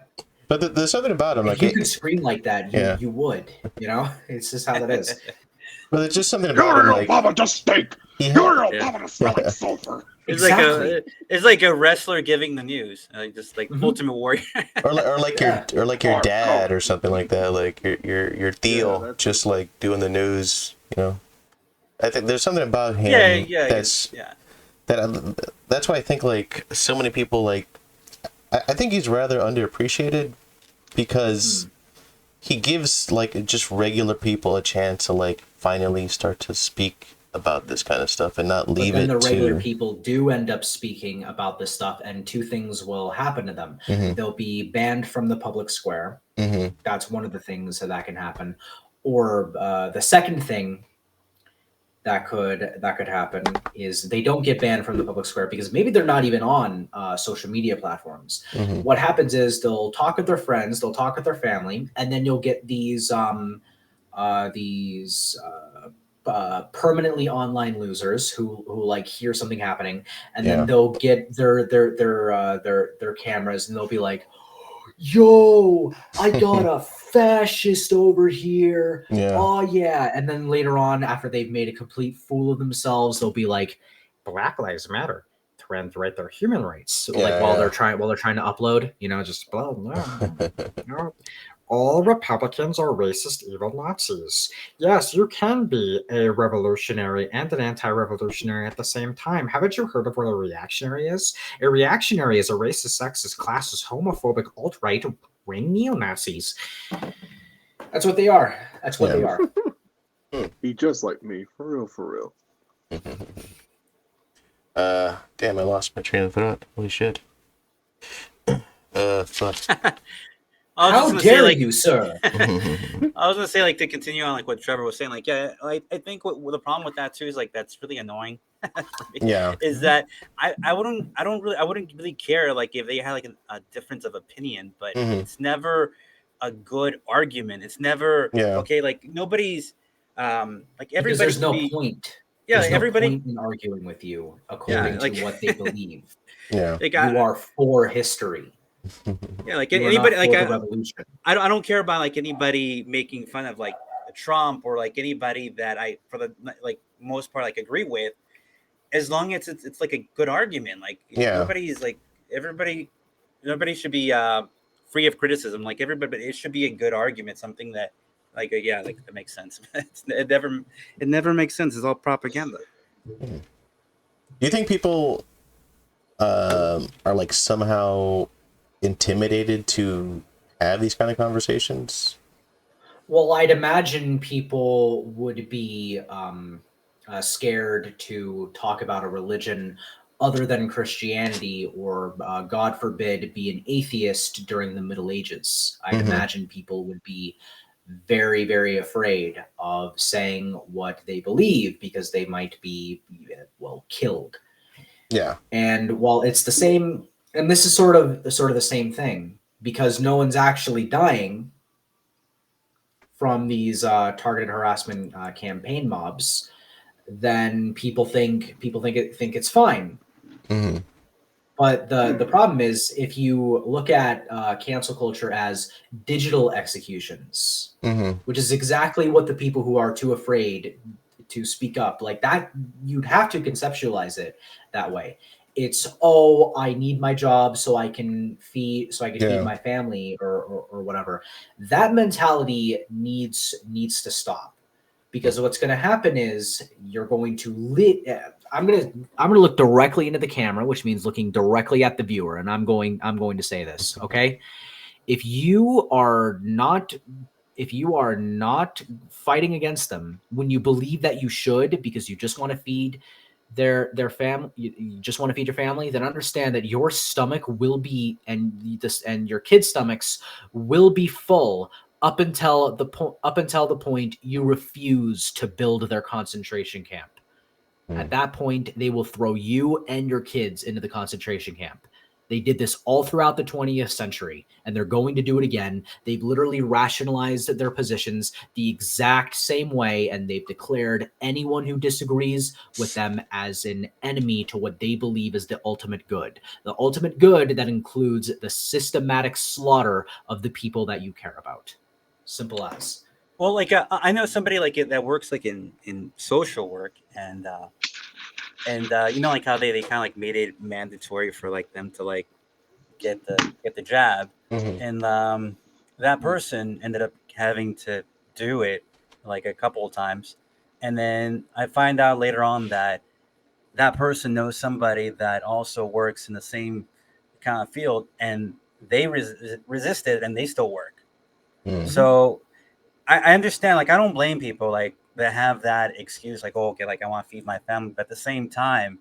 But there's something about him. If like you could scream like that, you would. You know, it's just how that is. But there's just something about him. Like, Baba just stink. You're Baba to smell like sulfur. It's like a wrestler giving the news, like just like Ultimate Warrior, or like your dad or something like that. Like your Theo, just like doing the news. You know, I think there's something about him. That's why I think like so many people like. I think he's rather underappreciated because he gives like just regular people a chance to like finally start to speak about this kind of stuff and not leave it to... the regular people do end up speaking about this stuff, and 2 things will happen to them. They'll be banned from the public square. That's one of the things that can happen. Or the second thing that could happen is they don't get banned from the public square because maybe they're not even on social media platforms. What happens is they'll talk with their friends, they'll talk with their family, and then you'll get these permanently online losers who like hear something happening, and then they'll get their cameras and they'll be like, yo, I got a fascist over here. Oh yeah. And then later on, after they've made a complete fool of themselves, they'll be like, Black Lives Matter, threat their human rights. So, while they're trying to upload, you know, just blah, blah, blah. All Republicans are racist, evil Nazis. Yes, you can be a revolutionary and an anti-revolutionary at the same time. Haven't you heard of what a reactionary is? A reactionary is a racist, sexist, classist, homophobic, alt-right wing neo-Nazis. That's what they are. That's what they are. He just like me, for real. Damn, I lost my train of thought. Holy shit. Fuck. How dare you, sir? I was gonna say, like, to continue on, like what Trevor was saying, like, I think what the problem with that too is like that's really annoying. Is that I wouldn't really care like if they had like a difference of opinion, but it's never a good argument. It's never okay. Like nobody's like everybody. There's no point. Yeah, there's everybody no point in arguing with you according to what they believe. Like, you are for history. Yeah, like anybody, like I don't care about like anybody making fun of like Trump or like anybody that I, for the like most part, like agree with, as long as it's like a good argument. Like nobody's like everybody should be free of criticism. Like everybody, it should be a good argument, something that like like that makes sense. It never makes sense. It's all propaganda. Do you think people are like somehow intimidated to have these kind of conversations? Well, I'd imagine people would be scared to talk about a religion other than Christianity, or God forbid, be an atheist during the Middle Ages. I'd imagine people would be very, very afraid of saying what they believe because they might be, well, killed. Yeah. And while it's the same, and this is sort of the same thing, because no one's actually dying from these targeted harassment campaign mobs, then people think it's fine. Mm-hmm. But the problem is, if you look at cancel culture as digital executions, which is exactly what the people who are too afraid to speak up like that, you'd have to conceptualize it that way. It's, oh, I need my job so I can feed feed my family, or whatever. That mentality needs to stop, because what's going to happen is you're going to I'm going to look directly into the camera, which means looking directly at the viewer, and I'm going to say this, okay? If you are not fighting against them when you believe that you should, because you just want to feed their family, you just want to feed your family, then understand that your stomach will be, and your kids' stomachs will be full up until the point you refuse to build their concentration camp. At that point, they will throw you and your kids into the concentration camp. They did this all throughout the 20th century, and they're going to do it again. They've literally rationalized their positions the exact same way, and they've declared anyone who disagrees with them as an enemy to what they believe is the ultimate good. The ultimate good that includes the systematic slaughter of the people that you care about. Simple as. Well, like I know somebody like it that works like in social work, and you know, like how they kind of like made it mandatory for like them to like get the jab, and that person ended up having to do it like a couple of times, and then I find out later on that that person knows somebody that also works in the same kind of field, and they resisted, and they still work. So I understand, like I don't blame people like that have that excuse, like, oh, okay, like I want to feed my family, but at the same time,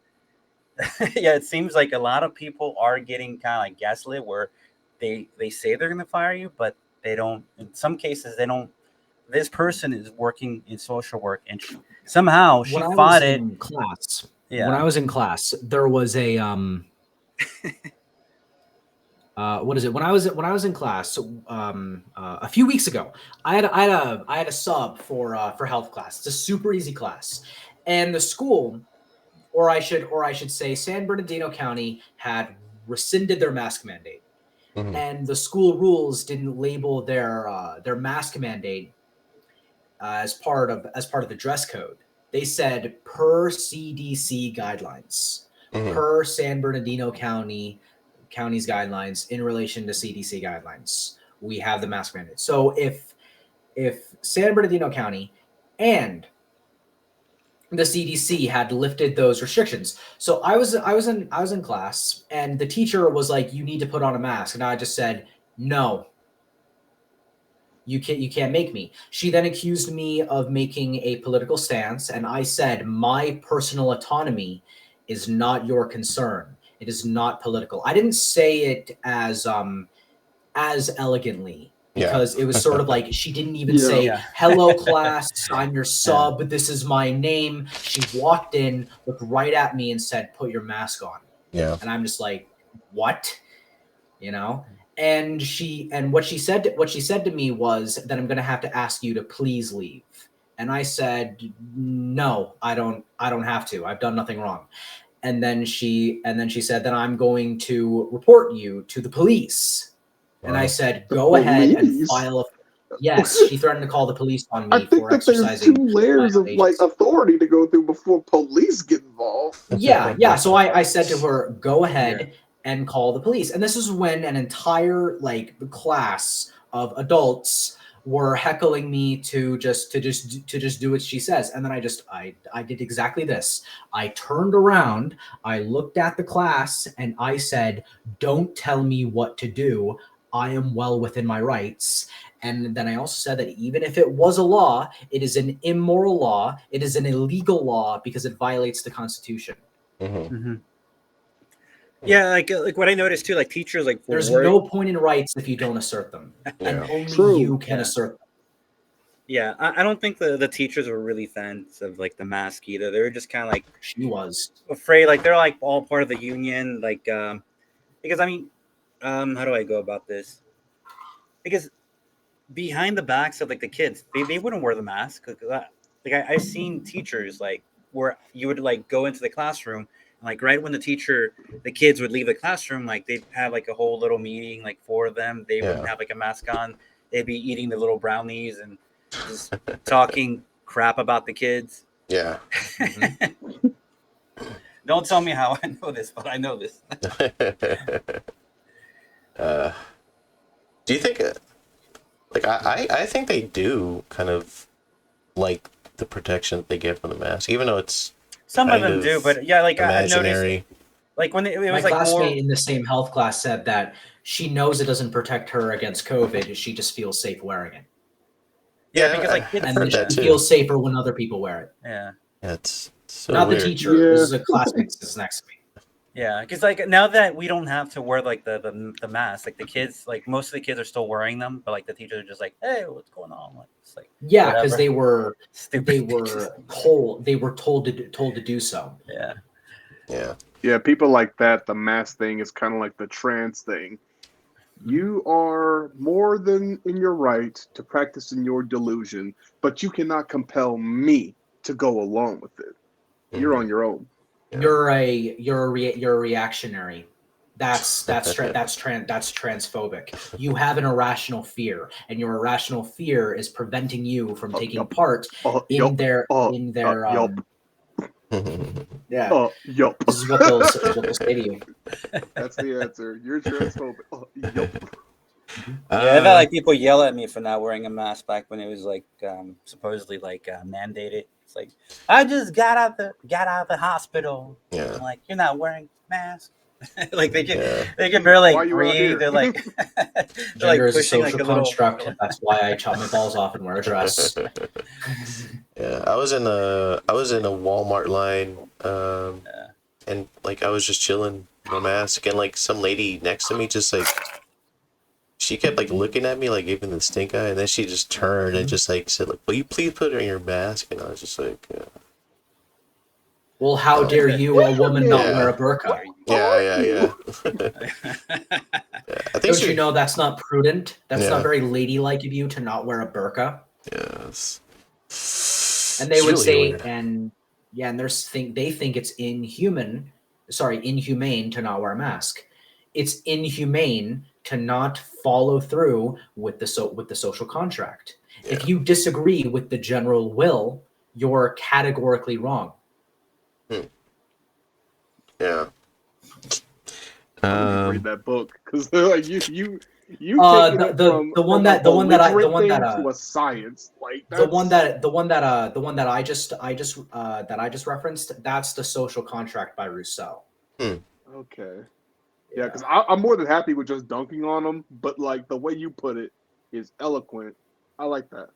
yeah, it seems like a lot of people are getting kind of like gaslit, where they say they're going to fire you, but they don't. In some cases, they don't. This person is working in social work, and somehow she fought it. When I was in class, there was a what is it? When I was in class, a few weeks ago, I had a sub for health class. It's a super easy class, and the school, or I should say, San Bernardino County had rescinded their mask mandate, and the school rules didn't label their mask mandate as part of the dress code. They said per CDC guidelines, per San Bernardino County's guidelines in relation to CDC guidelines, we have the mask mandate. So if San Bernardino County and the CDC had lifted those restrictions, so I was in class, and the teacher was like, "You need to put on a mask," and I just said, "No, you can't make me." She then accused me of making a political stance, and I said, "My personal autonomy is not your concern. It is not political." I didn't say it as elegantly, because it was sort of like, she didn't even say, "Hello class, I'm your sub, this is my name." She walked in, looked right at me, and said, "Put your mask on." Yeah. And I'm just like, what? You know? And what she said to me was that, "I'm going to have to ask you to please leave." And I said, "No, I don't have to. I've done nothing wrong." And then she said that, "I'm going to report you to the police." Wow. And I said, "Go ahead and file a..." Yes, she threatened to call the police on me. I think that there's 2 layers of like authority to go through before police get involved. Yeah. So I said to her, "Go ahead and call the police." And this is when an entire like class of adults were heckling me to just do what she says. And then I did exactly this. I turned around, I looked at the class, and I said, "Don't tell me what to do. I am well within my rights." And then I also said that even if it was a law, it is an immoral law. It is an illegal law because it violates the Constitution. Yeah, like what I noticed too, like teachers like There's no point in rights if you don't assert them, and only you can assert them. Yeah, I don't think the teachers were really fans of like the mask either. They were just kind of like She was afraid, like they're like all part of the union, like because I mean, how do I go about this? Because behind the backs of like the kids, they wouldn't wear the mask. I've seen teachers like where you would like go into the classroom and like right when the kids would leave the classroom, like they'd have like a whole little meeting like for them. They wouldn't have like a mask on. They'd be eating the little brownies and just talking crap about the kids. Yeah. Don't tell me how I know this, but I know this. Do you think like I think they do kind of like the protection that they get from the mask, even though it's some of them do, but yeah, like imaginary. I noticed, like when it was my like classmate more in the same health class said that she knows it doesn't protect her against COVID. She just feels safe wearing it. Yeah, because like kids, and then she feels safer when other people wear it. Yeah, it's so not weird. the teacher. This is a classmate that's next to me. Yeah, because like now that we don't have to wear like the mask, like the kids, like most of the kids are still wearing them, but like the teachers are just like, hey, what's going on? Like, it's like yeah, because they were stupid. They were told to do so. Yeah. People like that. The mask thing is kind of like the trans thing. You are more than in your right to practice in your delusion, but you cannot compel me to go along with it. You're on your own. Yeah. You're a reactionary. That's transphobic. You have an irrational fear, and your irrational fear is preventing you from taking part in their. Yeah. This is what they'll say to you. That's the answer. You're transphobic. Yeah, I've had like people yell at me for not wearing a mask back when it was like supposedly like mandated. It's like I just got out the hospital. Yeah. I'm like, you're not wearing a mask. Like they can barely like breathe. They're like gender is a social construct. That's why I chop my balls off and wear a dress. Yeah, I was in a Walmart line, and like I was just chilling, no mask, and like some lady next to me just like she kept like looking at me like giving the stink eye, and then she just turned and just like said like, "Will you please put on your mask?" And I was just like, well, how dare you, a woman, not wear a burqa? Yeah. I think Don't you know that's not prudent? That's not very ladylike of you to not wear a burqa. Yes. And they would really say, weird. and they think it's inhumane to not wear a mask. It's inhumane to not follow through with the social contract. Yeah. If you disagree with the general will, you're categorically wrong. Yeah. Read that book because like you to a science like that's... the one that I just referenced. That's The Social Contract by Rousseau. Okay. Yeah, because I'm more than happy with just dunking on them, but like the way you put it is eloquent. I like that.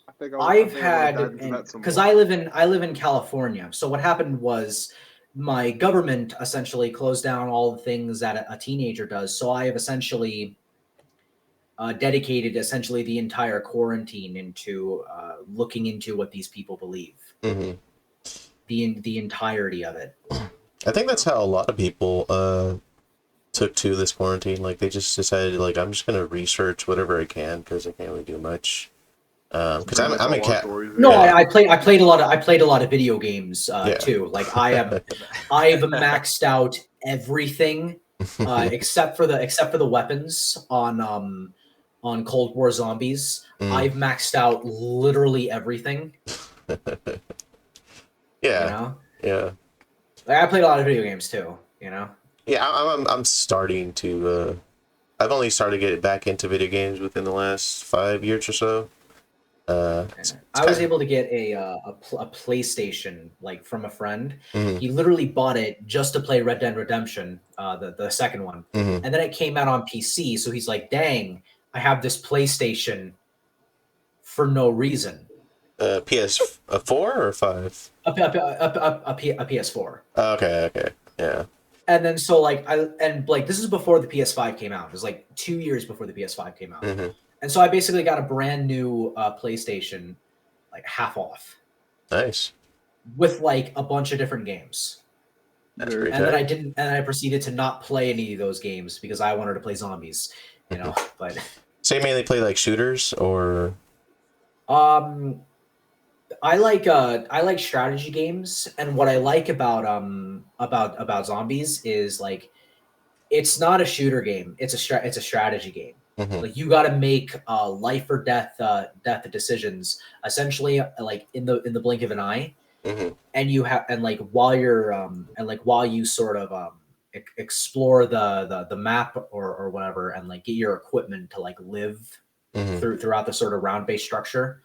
I think I've had because I live in California. So what happened was my government essentially closed down all the things that a teenager does. So I have essentially dedicated the entire quarantine into looking into what these people believe. Mm-hmm. The entirety of it. I think that's how a lot of people took to this quarantine. Like they just decided, like, I'm just gonna research whatever I can because I can't really do much. Because I'm a cat. No, I played a lot of video games too. Like I've maxed out everything except for the weapons on Cold War Zombies. I've maxed out literally everything. Yeah. You know? Yeah. Like I played a lot of video games too, you know? Yeah, I'm starting to I've only started to get back into video games within the last 5 years or so. I was able to get a PlayStation like from a friend. Mm-hmm. He literally bought it just to play Red Dead Redemption, the second one. Mm-hmm. And then it came out on PC, so he's like, "Dang, I have this PlayStation. for no reason. PS4 or 5? A PS4. Okay, yeah. And then so like this is before the PS5 came out. It was like 2 years before the PS5 came out. Mm-hmm. And so I basically got a brand new PlayStation, like half off, Nice. with like a bunch of different games. That's pretty And then tight. I proceeded to not play any of those games because I wanted to play zombies, you know. But So you mainly play like shooters, or I like strategy games, and what I like about zombies is like it's not a shooter game. It's a strategy game. Mhm. Like you got to make life or death decisions essentially like in the blink of an eye. Mhm. And you have while you sort of explore the map or whatever, and like get your equipment to like live Mhm. throughout the sort of round based structure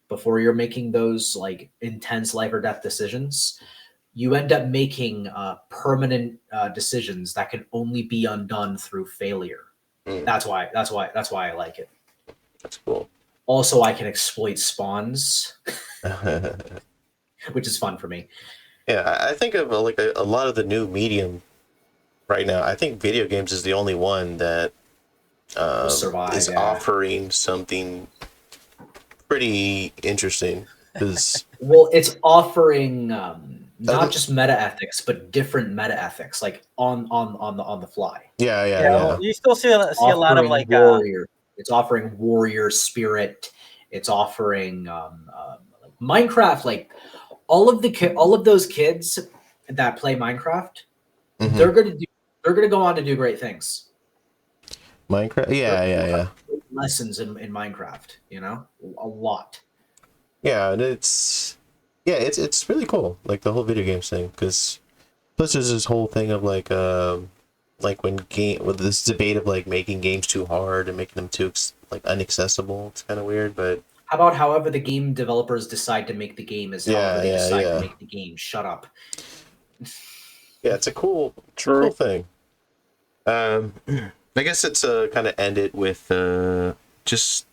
before you're making those like intense life or death decisions, you end up making permanent decisions that can only be undone through failure. Mm. That's why I like it. That's cool. Also, I can exploit spawns, which is fun for me. Yeah, I think of like a lot of the new medium right now. I think video games is the only one that Survive, is yeah. offering something pretty interesting. Because Well, it's offering not just meta ethics, but different meta ethics, like on the fly. yeah. Well, you still see a lot of Offering like warrior. It's offering warrior spirit. It's offering like Minecraft. Like all of those kids that play Minecraft, Mhm. they're gonna go on to do great things. Minecraft. Yeah. Lessons in Minecraft, you know, a lot. Yeah, and it's really cool, like the whole video games thing, because plus there's this whole thing of like with this debate of like making games too hard and making them too like inaccessible. It's kind of weird, but How about however the game developers decide to make the game is however they decide to make the game. Shut up. Yeah, it's a cool thing. I guess it's kind of end it with just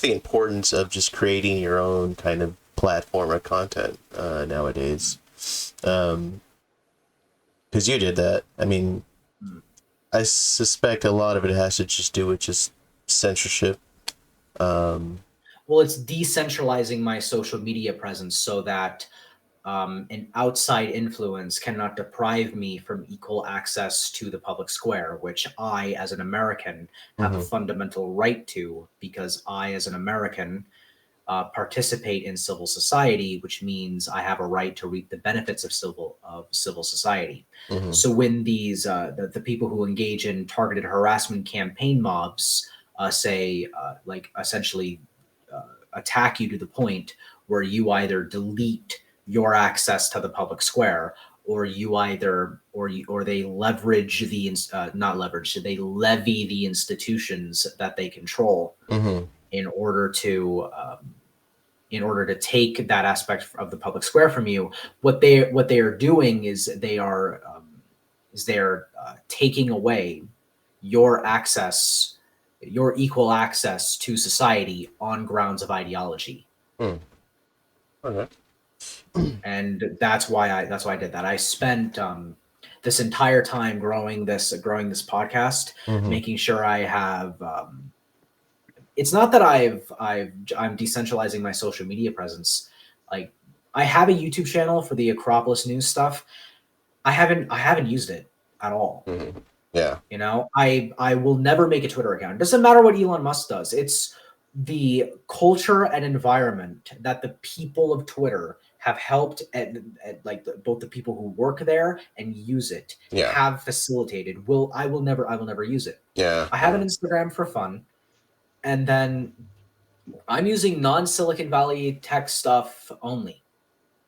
the importance of just creating your own kind of platform or content nowadays. Because you did that. I mean, I suspect a lot of it has to just do with just censorship. Well, it's decentralizing my social media presence so that an outside influence cannot deprive me from equal access to the public square, which I, as an American, have a fundamental right to, because I, as an American, participate in civil society, which means I have a right to reap the benefits of civil society. So when these the people who engage in targeted harassment campaign mobs say like essentially attack you to the point where you either delete your access to the public square, or you either or they leverage not leverage, they levy the institutions that they control in order to take that aspect of the public square from you. What they are doing is they're taking away your access, your equal access to society on grounds of ideology. Okay. And that's why I did that. I spent this entire time growing this podcast, making sure I have. It's not that I'm decentralizing my social media presence. Like I have a YouTube channel for the Acropolis news stuff. I haven't used it at all. Yeah. You know, I will never make a Twitter account. It doesn't matter what Elon Musk does. It's the culture and environment that the people of Twitter have helped like both the people who work there and use it have facilitated. I will never use it. Yeah. I have an Instagram for fun, and then I'm using non-Silicon Valley tech stuff only.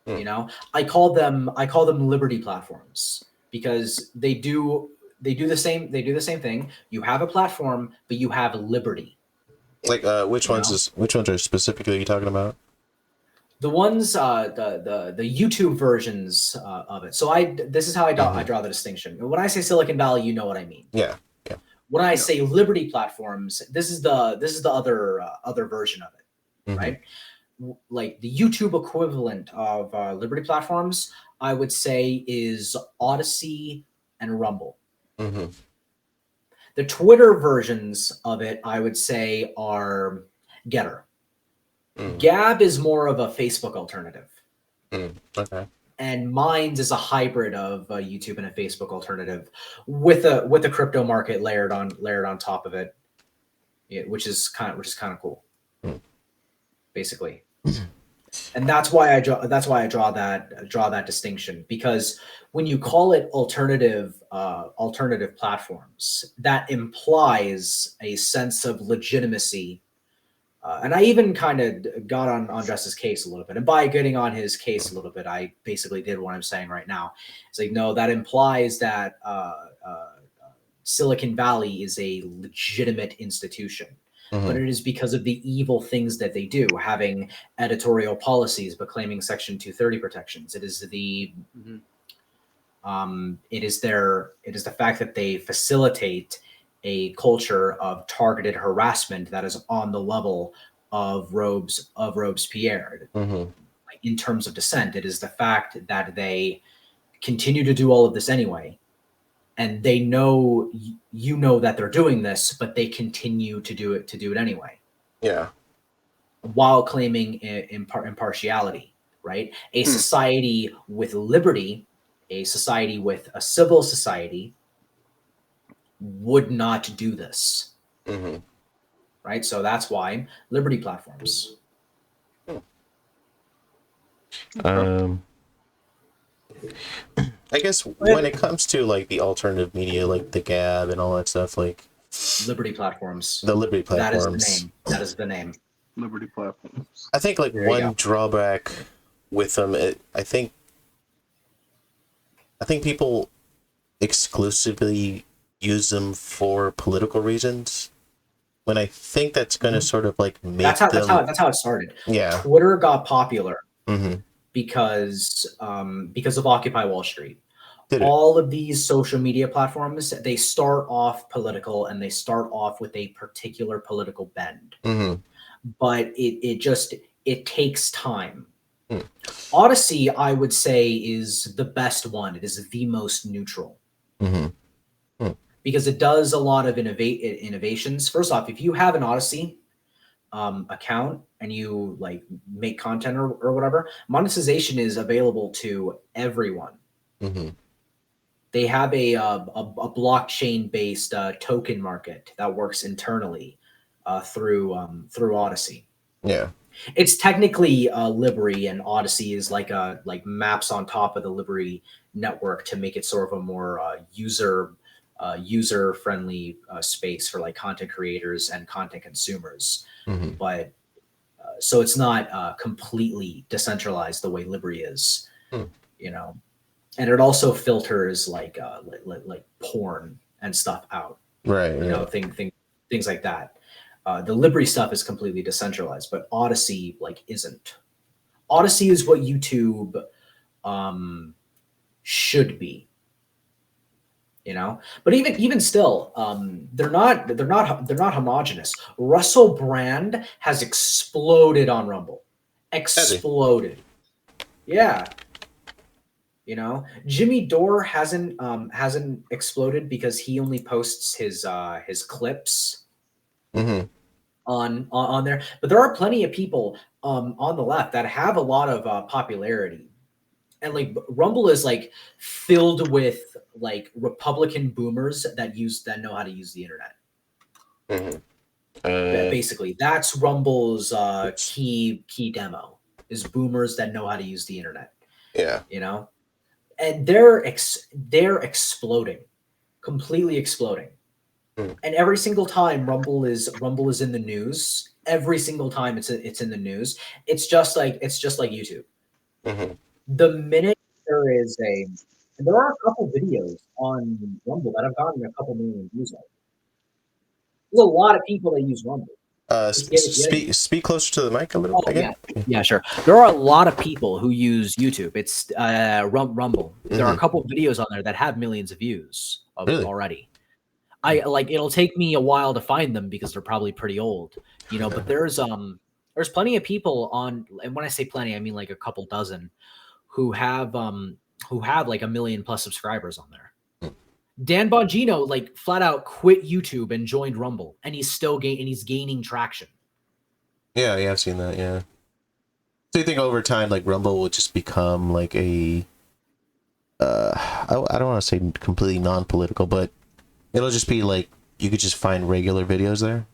You know, I call them liberty platforms because they do the same thing. You have a platform, but you have liberty. Like which ones are specifically you talking about? The ones the YouTube versions of it. So this is how I draw the distinction. When I say Silicon Valley, you know what I mean. Yeah. When I say liberty platforms, this is the other version of it. right? Like the YouTube equivalent of Liberty platforms, I would say, is Odyssey and Rumble. Mm-hmm. The Twitter versions of it, I would say, are Getter. Gab is more of a Facebook alternative. Okay. And Minds is a hybrid of YouTube and a Facebook alternative with a crypto market layered on top of it, which is kind of cool, basically. And that's why I draw that distinction, because when you call it alternative platforms, that implies a sense of legitimacy. And I even kind of got on Justice's case a little bit. And by getting on his case a little bit, I basically did what I'm saying right now. It's like, no, that implies that Silicon Valley is a legitimate institution. But it is because of the evil things that they do, having editorial policies but claiming Section 230 protections. It is the the fact that they facilitate a culture of targeted harassment that is on the level of Robespierre. Like, in terms of dissent, it is the fact that they continue to do all of this anyway, and they know that they're doing this, but they continue to do it anyway. Yeah. While claiming impartiality, right? A society with liberty, a society with a civil society, would not do this. Right? So that's why Liberty platforms. I guess when it comes to like the alternative media, like the Gab and all that stuff, like Liberty platforms. the Liberty platforms. That is the name. Liberty platforms. I think like one drawback with them, I think people exclusively use them for political reasons, when I think that's going to sort of like make that's how it started. Yeah. Twitter got popular because of Occupy Wall Street. All of these social media platforms, they start off political and they start off with a particular political bend. But it takes time. Odyssey, I would say, is the best one. It is the most neutral. Because it does a lot of innovations. First off, if you have an Odyssey account and you like make content or whatever, monetization is available to everyone. They have a blockchain-based token market that works internally through Odyssey. Yeah, it's technically Liberty, and Odyssey is like maps on top of the Liberty network to make it sort of a more user-friendly space for like content creators and content consumers. But so it's not completely decentralized the way Liberty is, you know. And it also filters like porn and stuff out, right? You know, things like that. The Liberty stuff is completely decentralized, but Odyssey like isn't. Odyssey is what YouTube should be, you know. But even still, they're not homogenous. Russell Brand has exploded on Rumble, exploded. Yeah. You know, Jimmy Dore hasn't exploded because he only posts his clips on there. But there are plenty of people on the left that have a lot of popularity, and like Rumble is like filled with like Republican boomers that know how to use the internet. Basically, that's Rumble's key demo is boomers that know how to use the internet. Yeah, you know. And they're exploding, completely exploding. And every single time Rumble is in the news, every single time it's in the news, it's just like YouTube. The minute there are a couple videos on Rumble that have gotten a couple million views. There's a lot of people that use Rumble. Speak closer to the mic a little bit. Yeah, sure. There are a lot of people who use YouTube. It's Rumble. There are a couple of videos on there that have millions of views already. It'll take me a while to find them because they're probably pretty old, you know. But there's there's plenty of people on, and when I say plenty, I mean like a couple dozen, who have like 1 million plus subscribers on there. Dan Bongino like flat out quit YouTube and joined Rumble, and he's still gaining traction. Yeah, I've seen that. Yeah. So you think over time, like Rumble will just become like a, I don't want to say completely non-political, but it'll just be like you could just find regular videos there.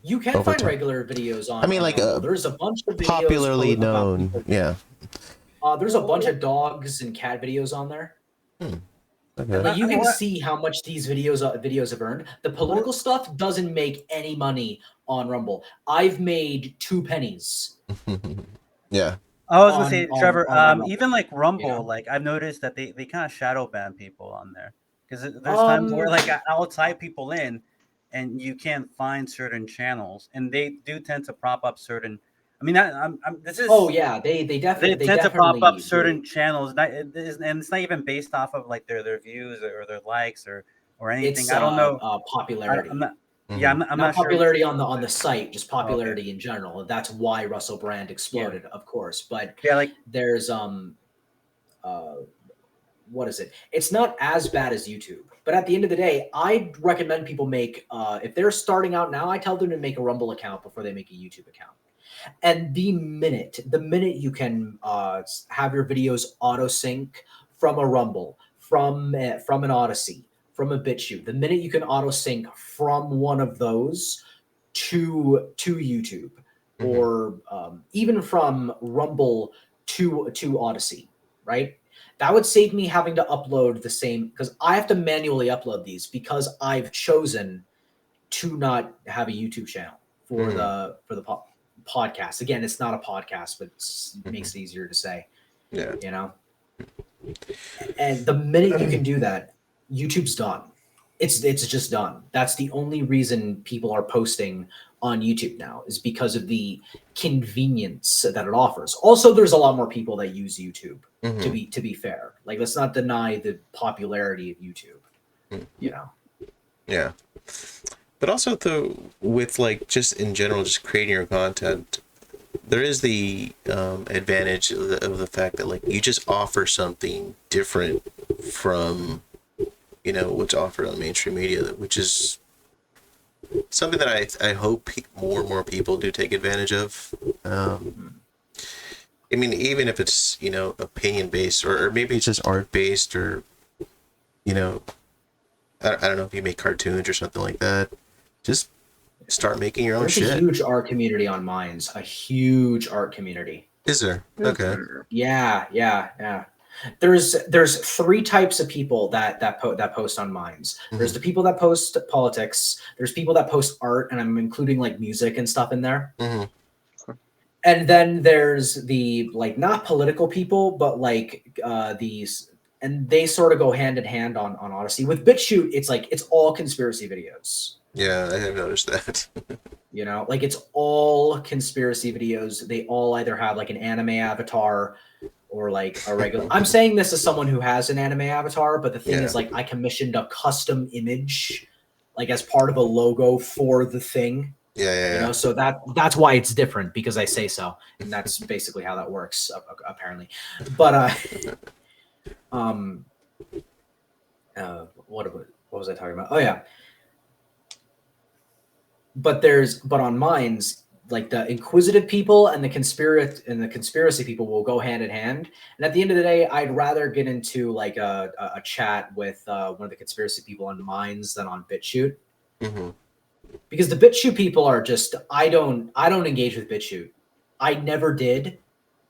You can find regular videos on. I mean, like there's a bunch of videos popularly known. Yeah. There's a bunch of dogs and cat videos on there. Okay. Like you can see how much these videos have earned. The political stuff doesn't make any money on Rumble. I've made 2 pennies. Yeah. I was gonna say, Trevor, on even like Rumble, you know? like I've noticed that they kind of shadow ban people on there because there's times where like I'll type people in, and you can't find certain channels, and they do tend to prop up certain. I mean, this is. Oh yeah, they definitely tend to prop up certain channels, and it's not even based off of like their views or their likes or anything. I don't know popularity. I'm not, Mm-hmm. Yeah, I'm not popularity sure. on the site, just popularity in general. That's why Russell Brand exploded, of course. But yeah, like there's what is it? It's not as bad as YouTube. But at the end of the day, I recommend people make if they're starting out now, I tell them to make a Rumble account before they make a YouTube account. And the minute you can have your videos auto sync from a Rumble, from an Odyssey, from a BitChute, the minute you can auto sync from one of those to YouTube, or even from Rumble to Odyssey, right? That would save me having to upload the same, because I have to manually upload these because I've chosen to not have a YouTube channel for the podcast. Again, it's not a podcast, but it makes it easier to say. Yeah. You know? And the minute you can do that, YouTube's done. It's just done. That's the only reason people are posting on YouTube now, is because of the convenience that it offers. Also, there's a lot more people that use YouTube, to be fair. Like, let's not deny the popularity of YouTube. You know? Yeah. But also, though, with like just in general, just creating your content, there is the advantage of the fact that like you just offer something different from, you know, what's offered on mainstream media, which is something that I hope more and more people do take advantage of. I mean, even if it's, you know, opinion based, or maybe it's just art based, or, you know, I don't know if you make cartoons or something like that. Just start making your own shit. There's a huge art community on Minds. A huge art community. Is there? Okay. Yeah. There's 3 types of people that post on Minds. There's the people that post politics. There's people that post art, and I'm including like music and stuff in there. And then there's the like not political people, but like these, and they sort of go hand in hand on Odyssey. With BitChute, it's like it's all conspiracy videos. Yeah, I have noticed that. You know, like it's all conspiracy videos. They all either have like an anime avatar or like a regular. I'm saying this as someone who has an anime avatar, but the thing is, like, I commissioned a custom image, like as part of a logo for the thing. Yeah. You know, so that's why it's different, because I say so, and that's basically how that works, apparently. But what was I talking about? Oh yeah. But on Minds, like the inquisitive people and the conspiracy people will go hand in hand. And at the end of the day, I'd rather get into like a chat with one of the conspiracy people on Minds than on BitChute. Because the BitChute people are just, I don't engage with BitChute. I never did,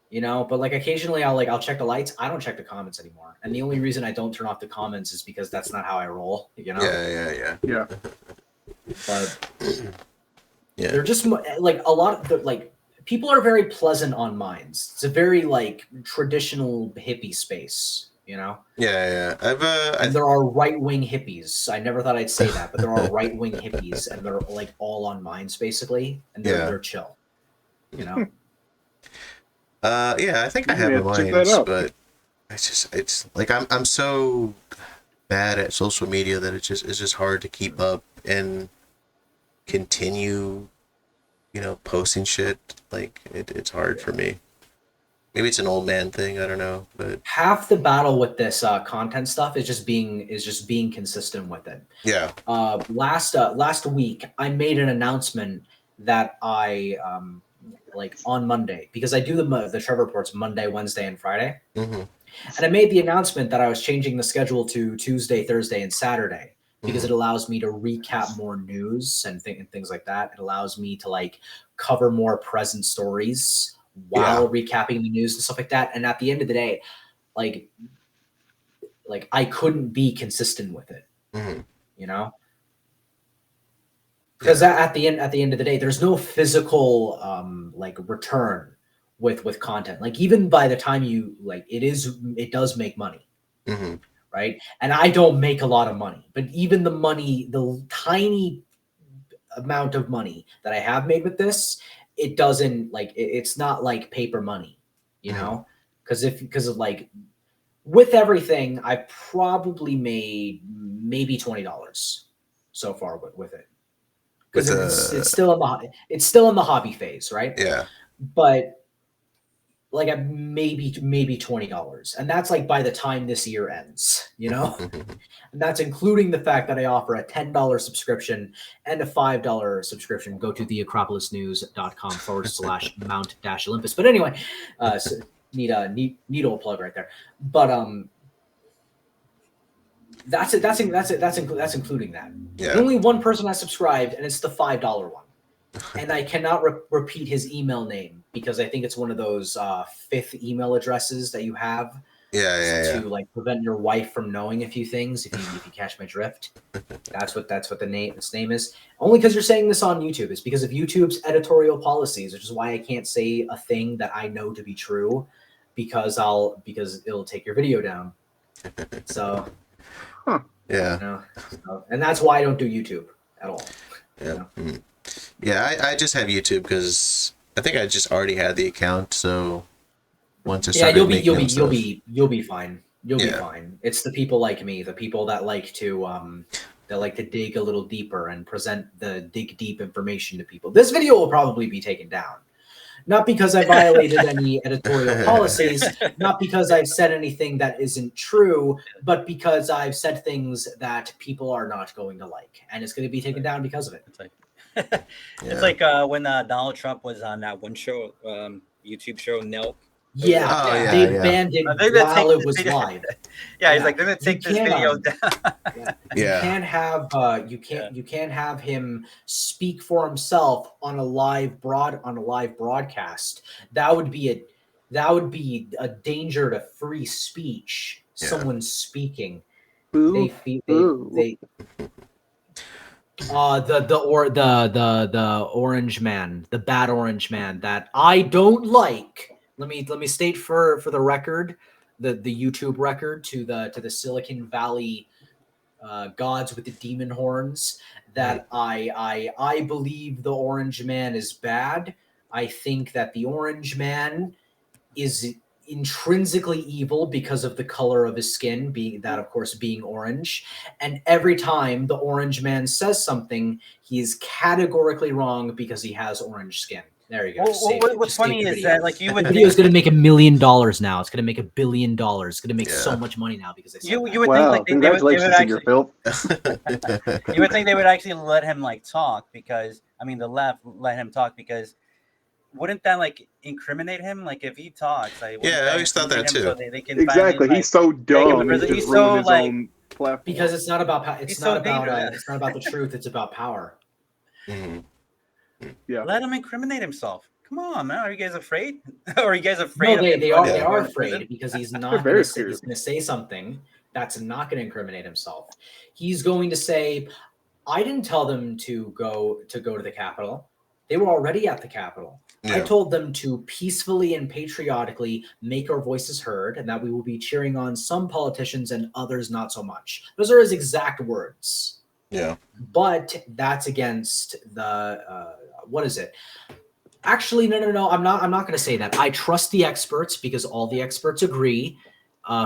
you know, but like occasionally I'll check the lights. I don't check the comments anymore. And the only reason I don't turn off the comments is because that's not how I roll, you know? Yeah. But they're just like a lot of like people are very pleasant on Minds. It's a very like traditional hippie space, you know? Yeah. And there are right-wing hippies. I never thought I'd say that, but there are right-wing hippies, and they're like all on Minds basically, and they're chill, you know? I think I have Minds, but it's like I'm so bad at social media that it's just hard to keep up and continue posting shit. Like it's hard for me. Maybe it's an old man thing. I don't know, but half the battle with this content stuff is just being consistent with it. yeah. Last week I made an announcement that I like on Monday, because I do the Trevor reports Monday, Wednesday, and Friday, and I made the announcement that I was changing the schedule to Tuesday, Thursday, and Saturday because it allows me to recap more news and things like that. It allows me to like cover more present stories while recapping the news and stuff like that. And at the end of the day, like I couldn't be consistent with it, because at the end of the day, there's no physical like return with content. Like even by the time you like it does make money, right? And I don't make a lot of money, but even the tiny amount of money that I have made with this, it doesn't like it's not like paper money, because of like with everything, I probably made maybe $20 so far with it, because it's still in the hobby phase, right? Yeah. But like maybe $20, and that's like by the time this year ends, and that's including the fact that I offer a $10 subscription and a $5 subscription. Go to theacropolisnews.com/Mount-Olympus. But anyway, so need old plug right there. But that's it. That's including that. Yeah. Only one person has subscribed, and it's the $5 one. And I cannot repeat his email name because I think it's one of those fifth email addresses that you have to like prevent your wife from knowing a few things. If you catch my drift, that's what this name is. Only because you're saying this on YouTube. It's because of YouTube's editorial policies, which is why I can't say a thing that I know to be true because it'll take your video down. So and that's why I don't do YouTube at all. Yeah. Yeah, I just have YouTube because I think I just already had the account. So once I started you'll be fine. You'll be fine. It's the people like me, the people that like to dig a little deeper and present the dig deep information to people. This video will probably be taken down, not because I violated any editorial policies, not because I've said anything that isn't true, but because I've said things that people are not going to like, and it's going to be taken down because of it. It's like when Donald Trump was on that one show, YouTube show, Nelk. They banned it while it was live. He's like, they're gonna take this video down. You can't have him speak for himself on a live broadcast. That would be a danger to free speech. Someone speaking. The orange man, the bad orange man that I don't like. Let me state for the record, the YouTube record to the Silicon Valley gods with the demon horns, that I believe the orange man is bad. I think that the orange man is intrinsically evil because of the color of his skin, being orange. And every time the orange man says something, he is categorically wrong because he has orange skin. There you go. What's funny is that like you would the video is going to make $1 million now. It's going to make $1 billion. It's going to make so much money now because you would think like congratulations, Senor Filth. You would think they would actually let him like talk because the left let him talk because wouldn't that like incriminate him? Like if he talks, I always thought that too. So they can exactly. Finally, he's so dumb. He's so his own platform. Because it's not about it's not about the truth. It's about power. Mm-hmm. Yeah. Let him incriminate himself. Come on, man. Are you guys afraid? Are you guys afraid? No, they are afraid because he's not going to say something that's not going to incriminate himself. He's going to say, "I didn't tell them to go to the Capitol. They were already at the Capitol. I told them to peacefully and patriotically make our voices heard, and that we will be cheering on some politicians and others not so much." Those are his exact words. Yeah. But that's against the what is it? Actually, no. I'm not going to say that. I trust the experts because all the experts agree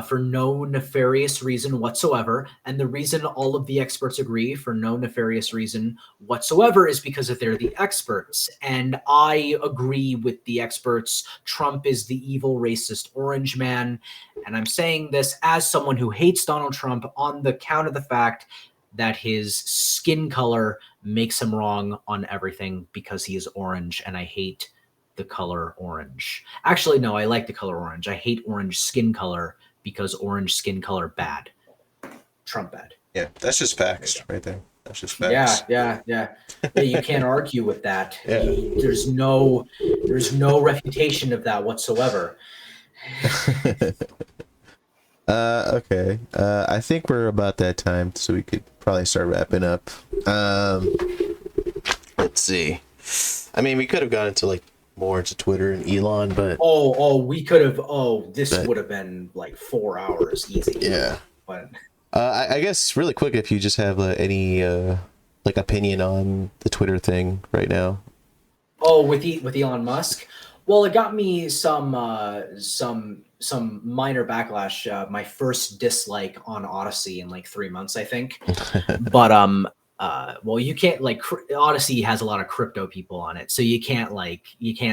for no nefarious reason whatsoever. And the reason all of the experts agree for no nefarious reason whatsoever is because they're the experts. And I agree with the experts. Trump is the evil, racist orange man. And I'm saying this as someone who hates Donald Trump on the count of the fact that his skin color makes him wrong on everything because he is orange, and I hate the color orange. Actually, no, I like the color orange. I hate orange skin color because orange skin color bad. Trump bad. Yeah, that's just facts right there. That's just facts. Yeah. You can't argue with that. Yeah. There's no refutation of that whatsoever. Okay. I think we're about that time, so we could probably start wrapping up. Let's see. I mean, we could have gone into more into Twitter and Elon, but we could have. This would have been like 4 hours easy. Yeah. But I guess really quick, if you just have any opinion on the Twitter thing right now. With Elon Musk. Well, it got me some minor backlash. My first dislike on Odyssey in 3 months, I think. But well, you can't Odyssey has a lot of crypto people on it, so you can't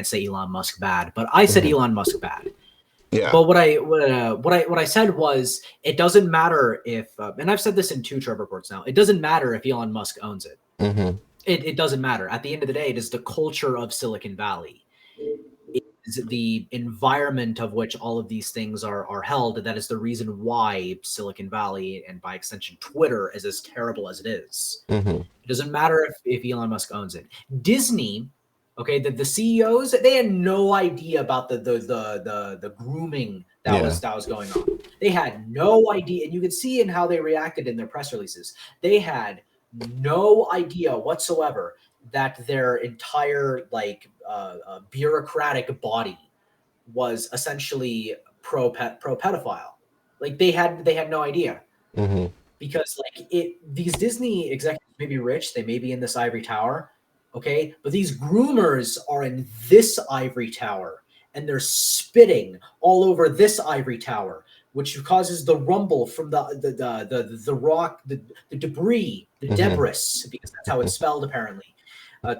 say Elon Musk bad. But I said Elon Musk bad. Yeah. But what I said was, it doesn't matter if, and I've said this in 2 Trevor reports now. It doesn't matter if Elon Musk owns it. Mm-hmm. It doesn't matter. At the end of the day, it is the culture of Silicon Valley. It is the environment of which all of these things are held. That is the reason why Silicon Valley, and by extension Twitter, is as terrible as it is. Mm-hmm. It doesn't matter if Elon Musk owns it. Disney, okay, the CEOs, they had no idea about the grooming that was going on. They had no idea, and you could see in how they reacted in their press releases. They had no idea whatsoever that their entire bureaucratic body was essentially pro pedophile. They had no idea. Mm-hmm. Because these Disney executives may be rich, they may be in this ivory tower, okay, but these groomers are in this ivory tower, and they're spitting all over this ivory tower, which causes the rumble from the rock, the debris, the debris, because that's how it's spelled apparently,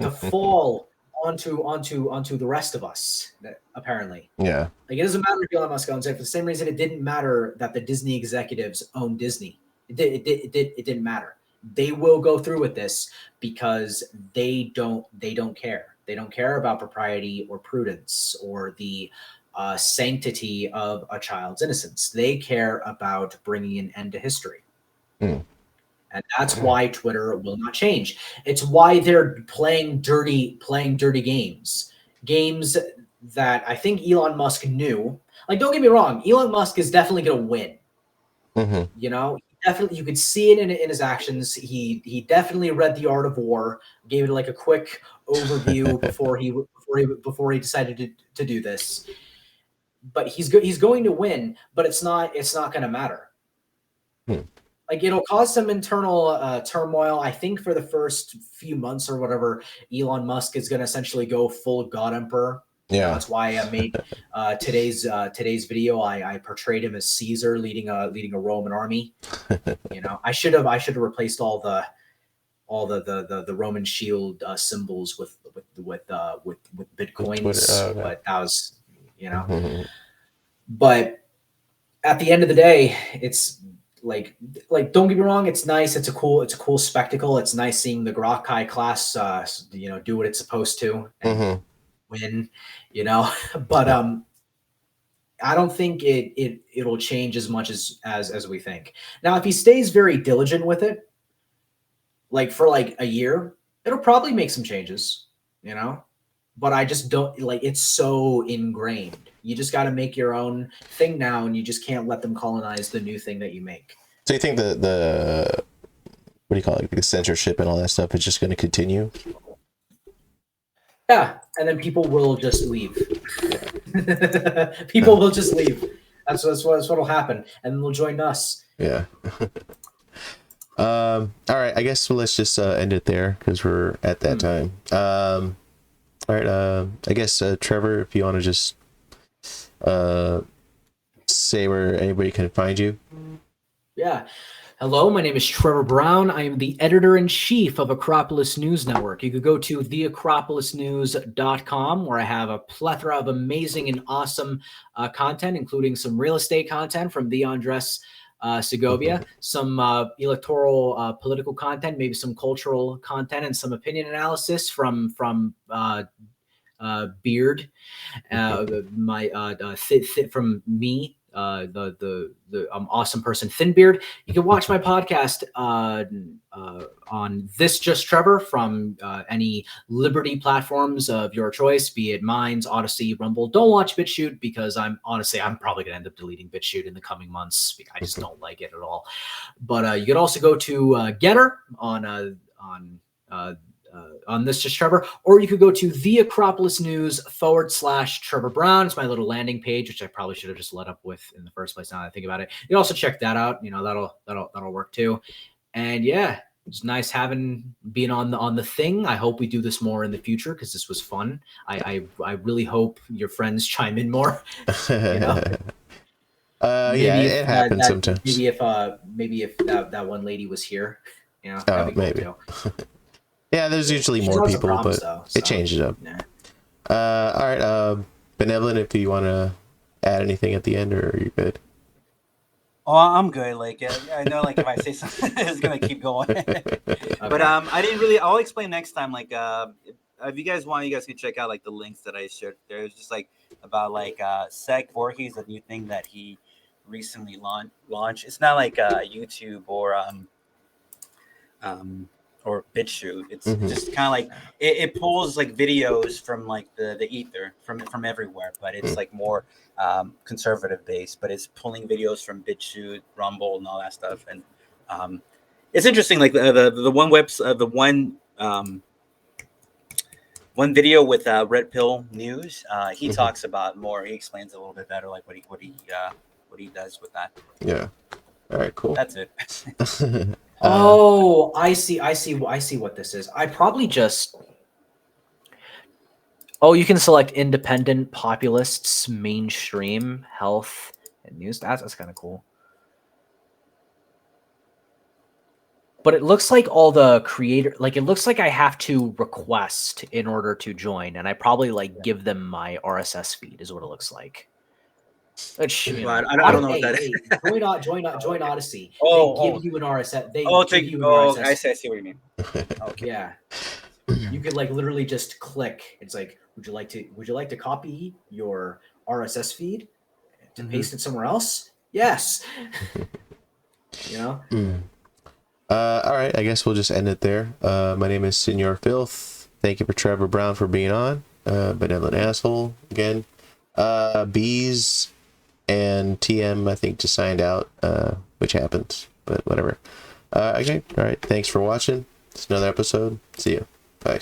to fall onto the rest of us, apparently. Yeah. It doesn't matter if Elon Musk owns it. For the same reason, it didn't matter that the Disney executives own Disney. It didn't matter. They will go through with this because they don't care. They don't care about propriety or prudence or the sanctity of a child's innocence. They care about bringing an end to history. And that's why Twitter will not change. It's why they're playing dirty games that I think Elon Musk knew. Don't get me wrong, Elon Musk is definitely going to win. Mm-hmm. Definitely, you could see it in his actions. He definitely read The Art of War, gave it a quick overview before he decided to do this. But he's going to win, but it's not going to matter. It'll cause some internal turmoil. I think for the first few months or whatever, Elon Musk is going to essentially go full God Emperor. Yeah, that's why I made today's video. I portrayed him as Caesar leading a Roman army. I should have replaced all the Roman shield symbols with bitcoins, but that was But at the end of the day, it's don't get me wrong, it's nice. It's a cool spectacle. It's nice seeing the Grok class do what it's supposed to. And win, but I don't think it'll change as much as we think. Now, if he stays very diligent with it, for a year, it'll probably make some changes, but I just don't it's so ingrained. You just got to make your own thing now, and you just can't let them colonize the new thing that you make. So you think the what do you call it, the censorship and all that stuff is just going to continue? Yeah, and then people will just leave. People will just leave. That's what'll happen, and they'll join us. Yeah. All right. I guess let's just end it there because we're at that time. All right. I guess Trevor, if you want to just say where anybody can find you? Yeah. Hello, my name is Trevor Brown. I am the editor-in-chief of Acropolis News Network. You could go to theacropolisnews.com, where I have a plethora of amazing and awesome content, including some real estate content from the Andres Segovia, some electoral political content, maybe some cultural content, and some opinion analysis from Beard, from me, the awesome person Thinbeard. You can watch my podcast on This Just Trevor from any Liberty platforms of your choice, be it Minds, Odyssey, Rumble. Don't watch BitChute because I'm probably gonna end up deleting BitChute in the coming months. I just don't like it at all. But you could also go to Getter on This Just Trevor, or you could go to the Acropolis News /Trevor Brown. It's my little landing page, which I probably should have just let up with in the first place. Now that I think about it, you can also check that out. You know, that'll work too. And yeah, it's nice being on the thing. I hope we do this more in the future because this was fun. I really hope your friends chime in more. You know. Yeah, it happens sometimes. Maybe if that one lady was here, you know, that'd be cool too. Yeah, there's usually more people, problems, but it changes up. Nah. All right, Benevolent, if you want to add anything at the end, or are you good? Oh, I'm good. Like, I know, like, if I say something, it's gonna keep going. Okay. But I didn't really. I'll explain next time. Like, if you guys want, you guys can check out like the links that I shared. There's just like about like Sec Voorhees, a new thing that he recently launched. It's not like YouTube or BitChute. It's just kind of like it pulls like videos from like the ether from everywhere, but it's like more conservative based. But it's pulling videos from BitChute, Rumble, and all that stuff. And it's interesting. Like the one video with Red Pill News. He talks about more. He explains a little bit better, like what he does with that. Yeah. All right. Cool. That's it. Oh, I see what this is. I probably just. Oh, you can select independent, populists, mainstream, health, and news. That's kind of cool. But it looks like all the it looks like I have to request in order to join, and I probably like give them my RSS feed is what it looks like. Which, you know, I don't know if that is. Join Odyssey. They give you an RSS. I see what you mean. Okay. Yeah. You could like literally just click. It's like, would you like to copy your RSS feed to paste it somewhere else? Yes. You know? All right, I guess we'll just end it there. My name is Senor Filth. Thank you for Trevor Brown for being on. Benevolent Asshole again. Bees and TM, I think, just signed out, which happens, but whatever. Okay, all right, thanks for watching. It's another episode. See you. Bye.